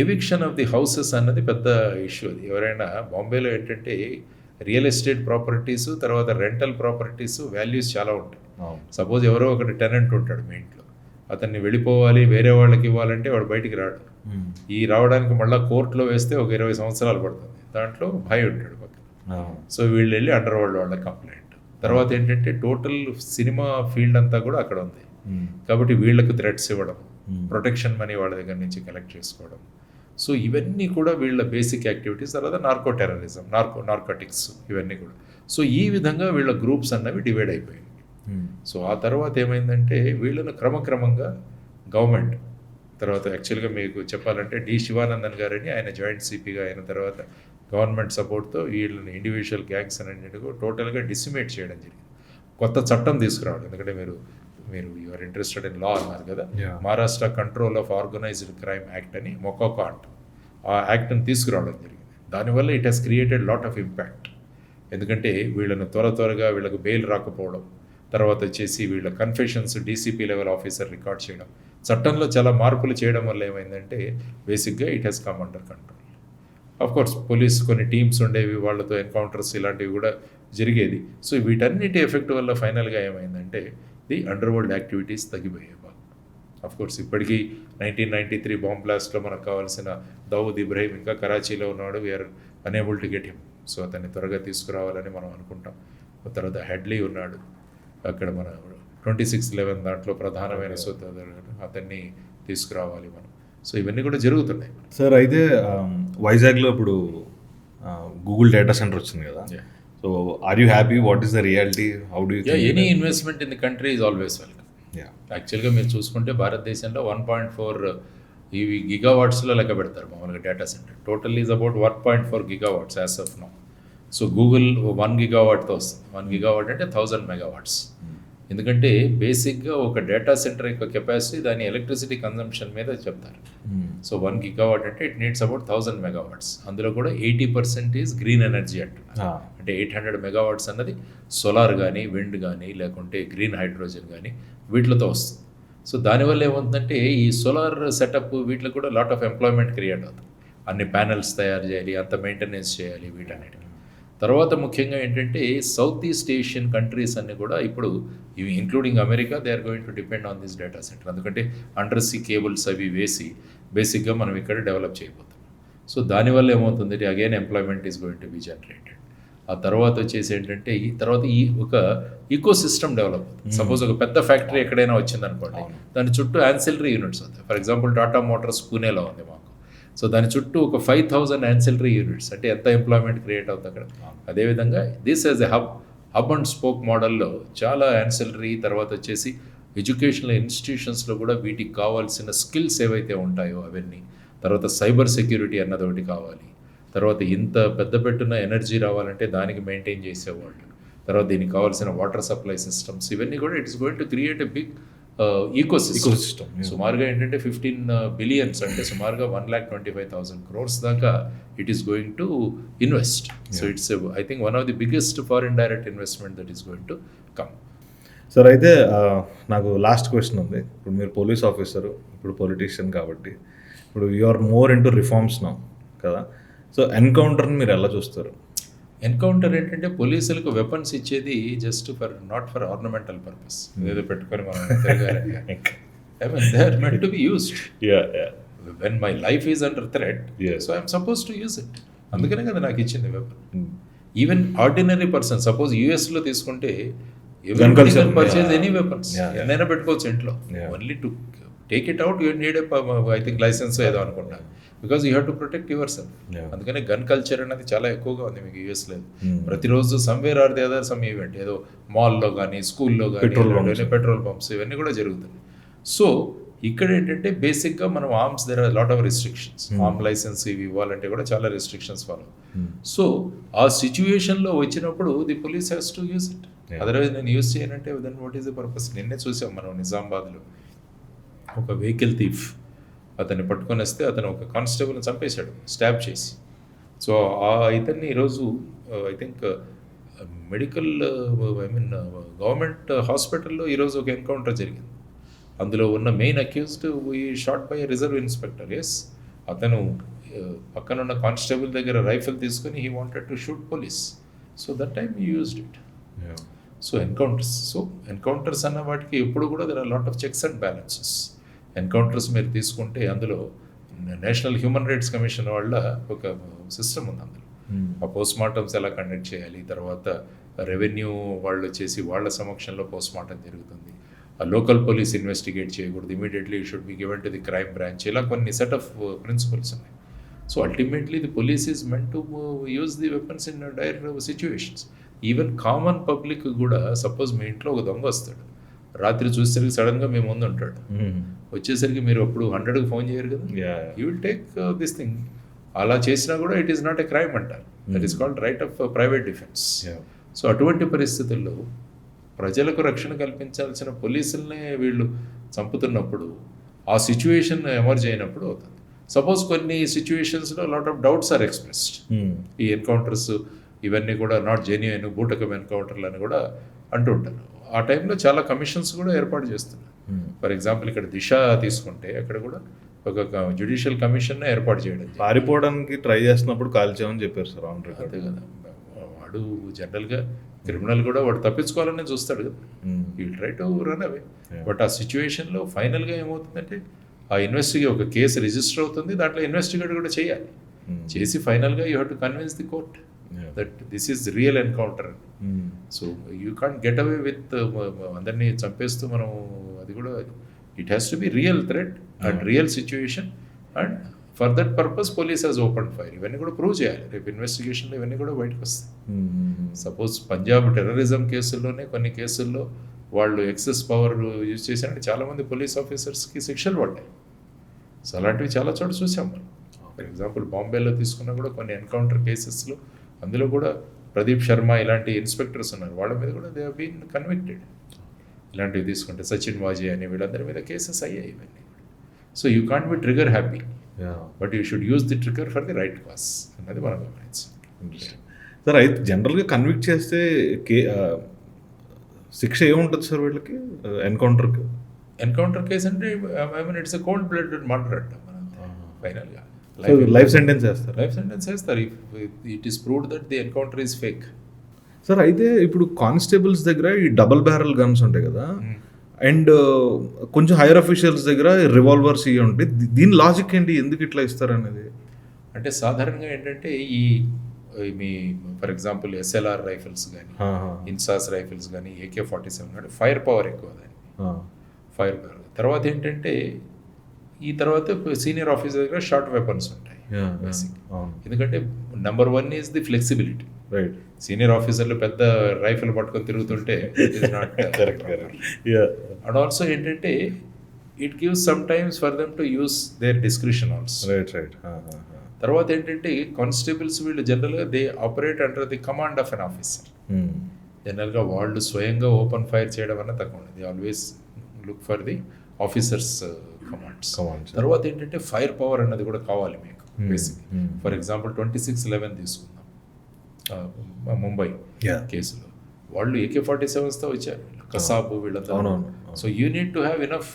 ఎవిక్షన్ ఆఫ్ ది హౌసెస్ అన్నది పెద్ద ఇష్యూ. అది ఎవరైనా బాంబేలో ఏంటంటే రియల్ ఎస్టేట్ ప్రాపర్టీస్, తర్వాత రెంటల్ ప్రాపర్టీస్ వాల్యూస్ చాలా ఉంటాయి. అవును. సపోజ్ ఎవరో ఒకటి టెనెంట్ ఉంటాడు మీ ఇంట్లో, అతన్ని వెళ్ళిపోవాలి వేరే వాళ్ళకి ఇవ్వాలంటే వాడు బయటికి రాడు. ఈ రావడానికి మళ్ళీ కోర్టులో వేస్తే ఒక 20 సంవత్సరాలు పడుతుంది. దాంట్లో భయ ఉంటాడు పక్కన. సో వీళ్ళు వెళ్ళి అండర్ వరల్డ్ వాళ్ళ కంప్లైంట్. తర్వాత ఏంటంటే టోటల్ సినిమా ఫీల్డ్ అంతా కూడా అక్కడ ఉంది. కాబట్టి వీళ్ళకు థ్రెట్స్ ఇవ్వడం, ప్రొటెక్షన్ మనీ వాళ్ళ దగ్గర నుంచి కలెక్ట్ చేసుకోవడం. సో ఇవన్నీ కూడా వీళ్ళ బేసిక్ యాక్టివిటీస్. తర్వాత నార్కో టెర్రరిజం, నార్కోటిక్స్ ఇవన్నీ కూడా. సో ఈ విధంగా వీళ్ళ గ్రూప్స్ అన్నవి డివైడ్ అయిపోయాయి. సో ఆ తర్వాత ఏమైందంటే వీళ్ళను క్రమక్రమంగా గవర్నమెంట్ తర్వాత యాక్చువల్గా మీకు చెప్పాలంటే డి శివానందన్ గారని ఆయన జాయింట్ సిపిగా అయిన తర్వాత గవర్నమెంట్ సపోర్ట్తో వీళ్ళని ఇండివిజువల్ గ్యాంగ్స్ అన్నింటినీ టోటల్గా డిసిమేట్ చేయడం జరిగింది. కొత్త చట్టం తీసుకురావడం. ఎందుకంటే మీరు యూఆర్ ఇంట్రెస్టెడ్ ఇన్ లా అన్నారు కదా. Maharashtra control of organised crime act అని మొకోకా అంట, ఆ యాక్ట్ని తీసుకురావడం జరిగింది. దానివల్ల it has created lot of impact. ఎందుకంటే వీళ్ళను త్వరగా వీళ్ళకు బెయిల్ రాకపోవడం, తర్వాత వచ్చేసి వీళ్ళ confessions DCP level officer record చేయడం, చట్టంలో చాలా మార్పులు చేయడం వల్ల ఏమైందంటే బేసిక్గా it has come under control. Of course police కొన్ని టీమ్స్ ఉండేవి, వాళ్ళతో ఎన్కౌంటర్స్ ఇలాంటివి కూడా జరిగేది. సో వీటన్నిటి ఎఫెక్ట్ వల్ల ఫైనల్గా ఏమైందంటే ది అండర్ వరల్డ్ యాక్టివిటీస్ తగ్గిపోయాయి బాగా. ఆఫ్ కోర్స్ ఇప్పటికీ 1993 బాంబ్ బ్లాస్ట్లో మనకు కావాల్సిన దౌద్ ఇబ్రహీం ఇంకా కరాచీలో ఉన్నాడు. We're unable to get him. So అతన్ని త్వరగా తీసుకురావాలని మనం అనుకుంటాం. తర్వాత హెడ్లీ ఉన్నాడు అక్కడ, మన 26/11 దాంట్లో ప్రధానమైన సూత్రధారుడు, అతన్ని తీసుకురావాలి మనం. సో ఇవన్నీ కూడా జరుగుతున్నాయి. సార్ అయితే వైజాగ్లో ఇప్పుడు గూగుల్ డేటా సెంటర్ వచ్చింది కదా. So are you happy? What is the reality? How do you think? Any investment in the country is always welcome. యాక్చువల్గా మీరు చూసుకుంటే భారతదేశంలో 1.4 ఇవి గిగావాట్స్లో లెక్క పెడతారు మామూలుగా data centre. Total is about 1.4 gigawatts as of now. So Google 1 gigawattతో వస్తుంది. 1 gigawatt అంటే 1000 megawatts. ఎందుకంటే బేసిక్గా ఒక డేటా సెంటర్ యొక్క కెపాసిటీ దాని ఎలక్ట్రిసిటీ కన్జంప్షన్ మీద చెప్తారు. సో 1 gigawatt అంటే ఇట్ నీడ్స్ అబౌట్ 1000 megawatts. అందులో కూడా 80% ఈజ్ గ్రీన్ ఎనర్జీ అంటున్నారు. అంటే 800 megawatts అన్నది సోలార్ కానీ, విండ్ కానీ, లేకుంటే గ్రీన్ హైడ్రోజన్ కానీ వీటితో వస్తుంది. సో దానివల్ల ఏమవుతుందంటే ఈ సోలార్ సెటప్ వీటిలో కూడా లాట్ ఆఫ్ ఎంప్లాయ్మెంట్ క్రియేట్ అవుతుంది. అన్ని ప్యానెల్స్ తయారు చేయాలి, అంత మెయింటెనెన్స్ చేయాలి వీటన్నిటిని. తర్వాత ముఖ్యంగా ఏంటంటే సౌత్ ఈస్ట్ ఏషియన్ కంట్రీస్ అన్నీ కూడా ఇప్పుడు ఇవి including America, they are going to depend on this data center. ఎందుకంటే అండర్ సీ కేబుల్స్ అవి వేసి బేసిక్గా మనం ఇక్కడ డెవలప్ చేయబోతున్నాం. సో దానివల్ల ఏమవుతుంది, again employment is going to be generated. ఆ తర్వాత వచ్చేసి ఏంటంటే ఈ ఒక ఈకో సిస్టమ్ డెవలప్ అవుతుంది. సపోజ్ ఒక పెద్ద ఫ్యాక్టరీ ఎక్కడైనా వచ్చిందనుకోండి, దాని చుట్టూ యాన్సిలరీ యూనిట్స్ అవుతాయి. ఫర్ ఎగ్జాంపుల్ టాటా మోటార్స్ పూణేలో ఉంది మాకు. సో దాని చుట్టూ ఒక 5000 యాన్సిలరీ యూనిట్స్, అంటే ఎంత ఎంప్లాయ్మెంట్ క్రియేట్ అవుతుంది అక్కడ. అదేవిధంగా this as a hub and spoke మోడల్లో చాలా యాన్సిలరీ, తర్వాత వచ్చేసి ఎడ్యుకేషనల్ ఇన్స్టిట్యూషన్స్లో కూడా వీటికి కావాల్సిన స్కిల్స్ ఏవైతే ఉంటాయో అవన్నీ, తర్వాత సైబర్ సెక్యూరిటీ అన్నది ఒకటి కావాలి, తర్వాత ఇంత పెద్ద పెట్టున ఎనర్జీ రావాలంటే దానికి మెయింటైన్ చేసేవాళ్ళు, తర్వాత దీనికి కావాల్సిన వాటర్ సప్లై సిస్టమ్స్, ఇవన్నీ కూడా it's going to create a big ecosystem. సుమారుగా ఏంటంటే 15 billions అంటే సుమారుగా 1,25,000 crores దాకా it is going to invest. So it's I think one of the biggest foreign direct investment that is going to come. Sir అయితే నాకు last question ఉంది. ఇప్పుడు మీరు పోలీస్ ఆఫీసరు, ఇప్పుడు పొలిటీషియన్ కాబట్టి ఇప్పుడు you are more into reforms now కదా. So ఎన్కౌంటర్ని మీరు ఎలా చూస్తారు? ఎన్కౌంటర్ ఏంటంటే పోలీసులకు వెపన్స్ ఇచ్చేది just not for ornamental purpose, ఏదో పెట్టుకొని మనం I mean they are meant to be used. When my life is under threat, so I am supposed to use it. అందుకనే కదా నాకు ఇచ్చింది weapon. Even ordinary person, suppose యూఎస్లో తీసుకుంటే every can purchase any weapons, ఎన్నైనా పెట్టుకోవచ్చు ఇంట్లో. Only to take it out you need I think licence ఏదో అనుకుంటా, because you have to protect yourself. అందుకనే గన్ కల్చర్ అనేది చాలా ఎక్కువగా ఉంది మీకు యూఎస్లో. ప్రతిరోజు somewhere or the other some event, ఏదో మాల్లో కానీ, స్కూల్లో కానీ, పెట్రోల్ పంప్స్ ఇవన్నీ కూడా జరుగుతుంది. సో ఇక్కడ ఏంటంటే బేసిక్గా మనం arms, there are lot of restrictions. Arm licence ఇవి ఇవ్వాలంటే కూడా చాలా రిస్ట్రిక్షన్స్ ఫాలో. సో ఆ సిచ్యువేషన్లో వచ్చినప్పుడు the police has to use it. Otherwise నేను యూజ్ చేయనంటే then what is the purpose? నిన్నే చూసాం మనం నిజామాబాద్లో ఒక వెహికల్ థీఫ్, అతన్ని పట్టుకొని వస్తే అతను ఒక కానిస్టేబుల్ని చంపేశాడు స్టాబ్ చేసి. సో ఆ ఇతన్ని ఈరోజు ఐ థింక్ మెడికల్ గవర్నమెంట్ హాస్పిటల్లో ఈరోజు ఒక ఎన్కౌంటర్ జరిగింది. అందులో ఉన్న మెయిన్ అక్యూజ్డ్ ఈ shot by reserve inspector. Yes, అతను పక్కనున్న కానిస్టేబుల్ దగ్గర రైఫిల్ తీసుకొని he wanted to shoot police. So that time you used it. So encounters అన్న వాటికి ఎప్పుడు కూడా there are lot of checks and balances. Encounters మీరు తీసుకుంటే అందులో నేషనల్ హ్యూమన్ రైట్స్ కమిషన్ వాళ్ళ ఒక సిస్టమ్ ఉంది అందులో. ఆ పోస్ట్ మార్టమ్స్ ఎలా కండక్ట్ చేయాలి, తర్వాత రెవెన్యూ వాళ్ళు చేసి వాళ్ళ సమక్షంలో పోస్ట్ మార్టం జరుగుతుంది. ఆ లోకల్ పోలీస్ ఇన్వెస్టిగేట్ చేయకూడదు, immediately should be given to the crime branch. ఇలా కొన్ని సెట్ ఆఫ్ ప్రిన్సిపల్స్ ఉన్నాయి. So ultimately the police is meant to use the weapons in dire situations. Even common public కూడా, suppose మీ ఇంట్లో ఒక దొంగ వస్తాడు, రాత్రి చూసేసరికి సడన్గా మీ ముందు ఉంటాడు, వచ్చేసరికి మీరు అప్పుడు 100కి ఫోన్ చేయరు కదా, you will take this thing. అలా చేసినా కూడా it is not a crime అంటారు. That is called right of private defence. So అటువంటి పరిస్థితుల్లో ప్రజలకు రక్షణ కల్పించాల్సిన పోలీసులనే వీళ్ళు చంపుతున్నప్పుడు, ఆ సిచ్యువేషన్ ఎమర్జ్ అయినప్పుడు అవుతుంది. సపోజ్ కొన్ని సిచ్యువేషన్స్లో lot of doubts are expressed. ఈ ఎన్కౌంటర్స్ ఇవన్నీ కూడా నాట్ జెన్యూన్, బూటకం ఎన్కౌంటర్లు అని కూడా అంటుంటారు. ఆ టైంలో చాలా కమిషన్స్ కూడా ఏర్పాటు చేస్తున్నారు. ఫర్ ఎగ్జాంపుల్ ఇక్కడ దిశ తీసుకుంటే అక్కడ కూడా ఒక జ్యుడిషియల్ కమిషన్ ఏర్పాటు చేయడం. పారిపోవడానికి ట్రై చేస్తున్నప్పుడు కాల్చామని చెప్పారు సార్. అంతే కదా, వాడు జనరల్గా క్రిమినల్ కూడా వాడు తప్పించుకోవాలని చూస్తాడు కదా, ఈ try to run away. But ఆ సిచ్యువేషన్లో ఫైనల్గా ఏమవుతుందంటే ఆ ఒక కేసు రిజిస్టర్ అవుతుంది, దాంట్లో ఇన్వెస్టిగేట్ కూడా చేయాలి. చేసి ఫైనల్గా you have to convince the court that this is real encounter. So you can't get away with అందరినీ చంపేస్తూ మనం, అది కూడా it has to be real threat and real situation, and for that purpose police has open fire. ఇవన్నీ కూడా prove చేయాలి. రేపు ఇన్వెస్టిగేషన్లో ఇవన్నీ కూడా బయటకు వస్తాయి. సపోజ్ పంజాబ్ టెర్రరిజం కేసుల్లోనే కొన్ని కేసుల్లో వాళ్ళు ఎక్సెస్ పవర్ యూజ్ చేశారంటే చాలామంది పోలీస్ ఆఫీసర్స్కి శిక్షలు పడ్డాయి. సో అలాంటివి చాలా చోట చూసాం మనం. ఫర్ ఎగ్జాంపుల్ బాంబేలో తీసుకున్నా కూడా కొన్ని ఎన్కౌంటర్ కేసెస్లో అందులో కూడా ప్రదీప్ శర్మ ఇలాంటి ఇన్స్పెక్టర్స్ ఉన్నారు, వాళ్ళ మీద కూడా దే హావ్ బీన్ కన్విక్టెడ్. ఇలాంటివి తీసుకుంటే సచిన్ వాజే అని వీళ్ళందరి మీద కేసెస్ అయ్యాయి ఇవన్నీ. So you can't be trigger happy, but you should use the trigger for the right cause అన్నది మనం గమనించాలి. సార్ అయితే జనరల్గా కన్విక్ట్ చేస్తే శిక్ష ఏముంటుంది సార్ వీళ్ళకి ఎన్కౌంటర్కి? ఎన్కౌంటర్ కేసు అంటే I mean it's a cold blooded murder అంటాం మనం. ఫైనల్గా లైఫ్ సెంటెన్స్ చేస్తారు. లైఫ్ సెంటెన్స్ చేస్తారు it is proved that the encounter is fake. Sir అయితే ఇప్పుడు కానిస్టేబుల్స్ దగ్గర ఈ డబుల్ బ్యారల్ గన్స్ ఉంటాయి కదా, అండ్ కొంచెం హైయర్ అఫీషియల్స్ దగ్గర రివాల్వర్స్ ఇవి ఉంటాయి. దీని లాజిక్ ఏంటి, ఎందుకు ఇట్లా ఇస్తారు అనేది? అంటే సాధారణంగా ఏంటంటే ఈ me for example SLR rifles కానీ, ఇన్సాస్ రైఫిల్స్ కానీ, AK-47 కానీ ఫైర్ పవర్ ఎక్కువ దాన్ని, ఫైర్ పవర్. తర్వాత ఏంటంటే ఈ తర్వాత సీనియర్ ఆఫీసర్ దగ్గర షార్ట్ వెపన్స్ ఉంటాయి బేసిక్. ఎందుకంటే number 1 is the flexibility. Right, senior ఆఫీసర్లు పెద్ద రైఫిల్ పట్టుకొని తిరుగుతుంటే it is not correct. And also ఏంటంటే it gives sometimes for them to use their discretion also. Right right. తర్వాత ఏంటంటే కానిస్టేబుల్స్ వీళ్ళు జనరల్గా they operate under the command of an officer. జనరల్గా వాళ్ళు స్వయంగా ఓపెన్ ఫైర్ చేయడం అన్న తక్కువ, the always look for the officers commands. తర్వాత ఏంటంటే ఫైర్ పవర్ అన్నది కూడా కావాలి మీకు బేసిక్. ఫర్ ఎగ్జాంపుల్ 26/11 తీసుకుందాం, ముంబై కేసులో వాళ్ళు AK-47తో వచ్చారు, కసాబు వీళ్ళంతా. So you need to have enough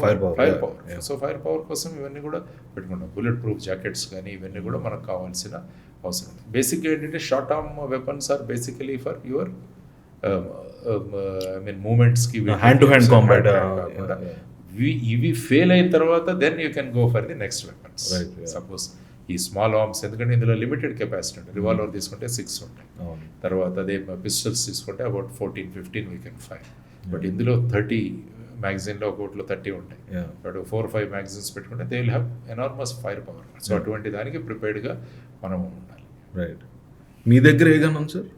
fire power. So fire power కోసం ఇవన్నీ కూడా పెట్టుకుంటాం. బుల్లెట్ ప్రూఫ్ జాకెట్స్ కానీ ఇవన్నీ కూడా మనకు కావాల్సిన అవసరం. బేసిక్గా ఏంటంటే short arm weapons are basically for your I mean మూమెంట్స్కి, హ్యాండ్ టు హ్యాండ్ కాంబాట్. ఇవి ఫెయిల్ అయిన తర్వాత then you can go for the next weapons. Suppose ఈ స్మాల్ ఆర్మ్స్, ఎందుకంటే ఇందులో లిమిటెడ్ కెపాసిటీ ఉంటుంది. రివాల్వర్ తీసుకుంటే 6 ఉంటాయి, తర్వాత అదే పిస్టల్స్ తీసుకుంటే about 14-15 we can fire. But ఇందులో 30 మ్యాగజైన్లో ఒక్కోట్లో 30 ఉంటాయి. బట్ 4-5 మ్యాగజైన్స్ పెట్టుకుంటే they will have enormous fire power. So అటువంటి దానికి ప్రిపేర్డ్గా మనం ఉండాలి. రైట్. మీ దగ్గర ఏ గన్ ఉంది సార్?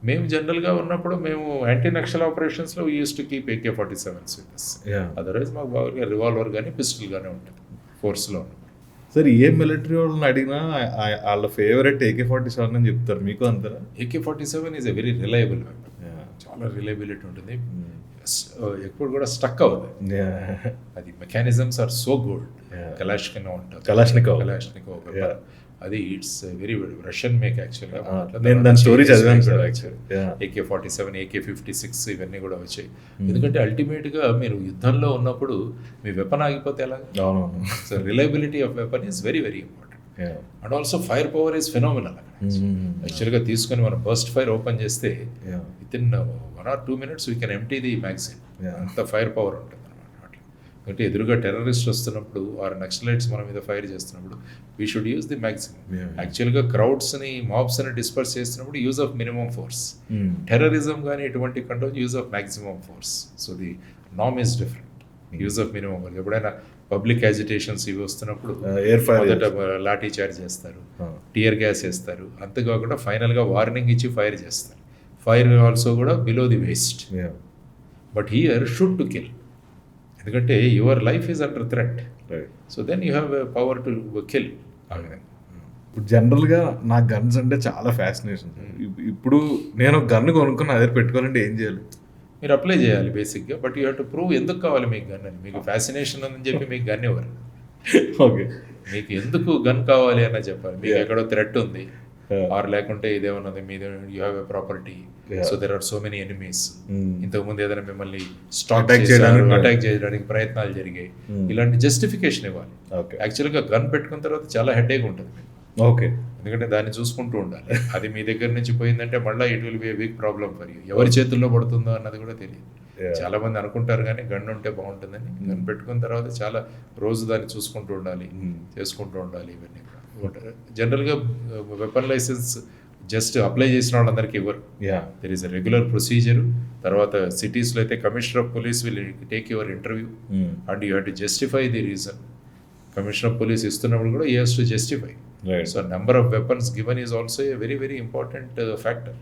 మేము జనరల్గా ఉన్నప్పుడు మేము యాంటీ నక్సల్ ఆపరేషన్స్లో used to keep AK-47s with us. అదర్వైజ్ మాకు బాగా రివాల్వర్ కానీ పిస్టల్ కానీ ఉంటుంది ఫోర్స్లో. సార్ ఏ మిలిటరీ వాళ్ళని అడిగినా వాళ్ళ ఫేవరెట్ AK-47 అని చెప్తారు, మీకు అంటారా? AK-47 is a very reliable weapon. చాలా రిలయబిలిటీ ఉంటుంది, ఎప్పుడు కూడా స్టక్ అవ్వదు. అది mechanisms are so good. Kalashnikov అది ఇట్స్ వెరీ రష్యన్ మేక్ యాక్చువల్గా. నేను దాని స్టోరీ చదివాను సార్. AK-47, AK-56 ఇవన్నీ కూడా వచ్చాయి. ఎందుకంటే అల్టిమేట్గా మీరు యుద్ధంలో ఉన్నప్పుడు మీ వెపన్ ఆగిపోతే ఎలా? So reliability of weapon is very very important. Yeah. And also fire power is phenomenal అక్కడ. యాక్చువల్గా తీసుకొని మనం బర్స్ట్ ఫైర్ ఓపెన్ చేస్తే Yeah. With in 1 or 2 minutes we can empty the magazine. Yeah. అంత ఫైర్ పవర్ ఉంటుంది అనమాట అట్లా. అంటే ఎదురుగా టెర్రరిస్ట్ వస్తున్నప్పుడు ఆర్ నక్సలైట్స్ మన మీద ఫైర్ చేస్తున్నప్పుడు we should use the maximum. Yeah. యాక్చువల్గా క్రౌడ్స్ని మాబ్స్ని డిస్పర్స్ చేస్తున్నప్పుడు use of minimum force. Mm. Terrorism కానీ ఎటువంటి control use of maximum force. So the నామ్ is different. Use of minimum force. ఎప్పుడైనా పబ్లిక్ యాజిటేషన్స్ ఇవి వస్తున్నప్పుడు ఎయిర్ ఫైర్ మొదట లాఠీ చార్జ్ చేస్తారు, Ah. టియర్ గ్యాస్ వేస్తారు, అంతేకాకుండా ఫైనల్గా వార్నింగ్ ఇచ్చి ఫైర్ చేస్తారు. ఫైర్ ఆల్సో కూడా below the waist. Yeah. But here should to kill, ఎందుకంటే your life is under threat. Right. So then you have power to kill. ఆ విధంగా ఇప్పుడు జనరల్గా నాకు గన్స్ అంటే చాలా ఫ్యాసినేషన్. ఇప్పుడు నేను గన్ కొనుక్కుని అదే పెట్టుకోవాలంటే ఏం చేయాలి? మీరు అప్లై చేయాలి బేసిక్గా. But you have to prove ఎందుకు కావాలి మీకు గన్ అని. మీకు ఫ్యాసినేషన్ ఉందని చెప్పి మీకు గన్ ఇవ్వరు. ఓకే. మీకు ఎందుకు గన్ కావాలి అన్న చెప్పాలి. మీకు Yeah. ఎక్కడో థ్రెట్ ఉంది Yeah. ఆర్ లేకుంటే ఇదేమన్నది మీద you have a property. Yeah. So there are so many enemies. Mm. ఇంతకుముందు ఏదైనా మిమ్మల్ని స్టాక్ Attack చేయడానికి అటాక్ చేయడానికి ప్రయత్నాలు జరిగాయి. Mm. ఇలాంటి జస్టిఫికేషన్ ఇవ్వాలి. ఓకే. యాక్చువల్గా గన్ పెట్టుకున్న తర్వాత చాలా హెడేక్ ఉంటుంది మీకు. ఓకే. ఎందుకంటే దాన్ని చూసుకుంటూ ఉండాలి. అది మీ దగ్గర నుంచి పోయిందంటే మళ్ళీ it will be a big problem for you. ఎవరి చేతుల్లో పడుతుందో అన్నది కూడా తెలియదు. Yeah. చాలా మంది అనుకుంటారు కానీ గన్ ఉంటే బాగుంటుందని. గన్ పెట్టుకున్న తర్వాత చాలా రోజు దాన్ని చూసుకుంటూ ఉండాలి, చేసుకుంటూ ఉండాలి. ఇవన్నీ కూడా జనరల్గా వెపన్ లైసెన్స్ జస్ట్ అప్లై చేసిన వాళ్ళందరికీ ఇవ్వరు. Yeah. There is a regular procedure. తర్వాత సిటీస్లో అయితే commissioner of police will take your interview and you have to justify the reason. Commissioner of police ఇస్తున్నప్పుడు కూడా you has to justify. Right. So number of weapons given is also a very very important factor.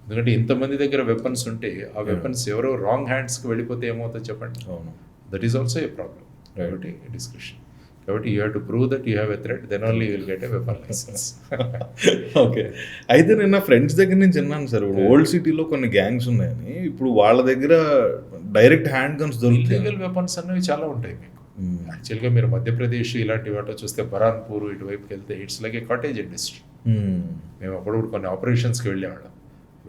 ఎందుకంటే ఇంతమంది దగ్గర weapons ఉంటే ఆ weapons ఎవరో wrong హ్యాండ్స్కి వెళ్ళిపోతే ఏమవుతుందో చెప్పండి. అవును. That is also a problem. కాబట్టి డిస్కషన్. కాబట్టి you have to prove that you have a threat, then only will get a weapon licence. Okay. అయితే నేను నా ఫ్రెండ్స్ దగ్గర నుంచి విన్నాను సార్, ఇప్పుడు ఓల్డ్ సిటీలో కొన్ని గ్యాంగ్స్ ఉన్నాయని. ఇప్పుడు వాళ్ళ దగ్గర డైరెక్ట్ హ్యాండ్ గన్స్ దొరుకుతాయి. ఇల్లీగల్ వెపన్స్ అనేవి చాలా ఉంటాయి మీకు. యాక్చువల్గా మీరు మధ్యప్రదేశ్ ఇలాంటి వాటిలో చూస్తే బరాన్పూర్ ఇటువైపుకి వెళ్తే it's like A cottage industry. మేము అప్పుడప్పుడు కొన్ని ఆపరేషన్స్కి వెళ్ళేవాళ్ళం.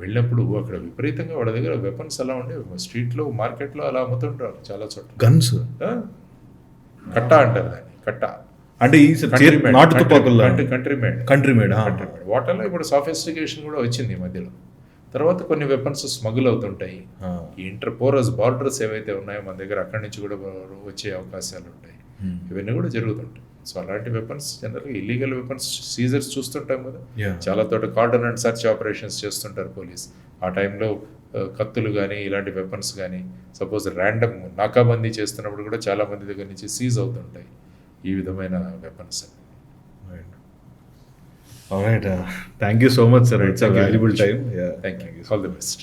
వెళ్ళినప్పుడు అక్కడ విపరీతంగా వాళ్ళ దగ్గర వెపన్స్ అలా ఉండేవి. స్ట్రీట్లో మార్కెట్లో అలా అమ్ముతుంటారు చాలా చోట్ల. గన్స్ కట్ట అంటారు దాన్ని, కట్ట అంటే ఈ నాటు తుపాకుల్లో కంట్రీ మేడ్. Country made. వాటర్లో ఇప్పుడు సాఫిస్టికేషన్ కూడా వచ్చింది ఈ మధ్యలో. తర్వాత కొన్ని వెపన్స్ స్మగుల్ అవుతుంటాయి. ఈ ఇంటర్పోరస్ బార్డర్స్ ఏవైతే ఉన్నాయో మన దగ్గర అక్కడి నుంచి కూడా వచ్చే అవకాశాలు ఉంటాయి. ఇవన్నీ కూడా జరుగుతుంటాయి. సో అలాంటి వెపన్స్ జనరల్గా ఇల్లీగల్ వెపన్స్ సీజర్స్ చూస్తుంటాం కదా. చాలా తోట కార్డన్ అండ్ సర్చ్ ఆపరేషన్స్ చేస్తుంటారు పోలీస్. ఆ టైంలో కత్తులు కానీ ఇలాంటి వెపన్స్ కానీ సపోజ్ ర్యాండమ్ నాకాబందీ చేస్తున్నప్పుడు కూడా చాలా మంది దగ్గర నుంచి సీజ్ అవుతుంటాయి ఈ విధమైన weapons. All right. Thank you so much, sir. It's a valuable time. Yeah. Thank you. All the best.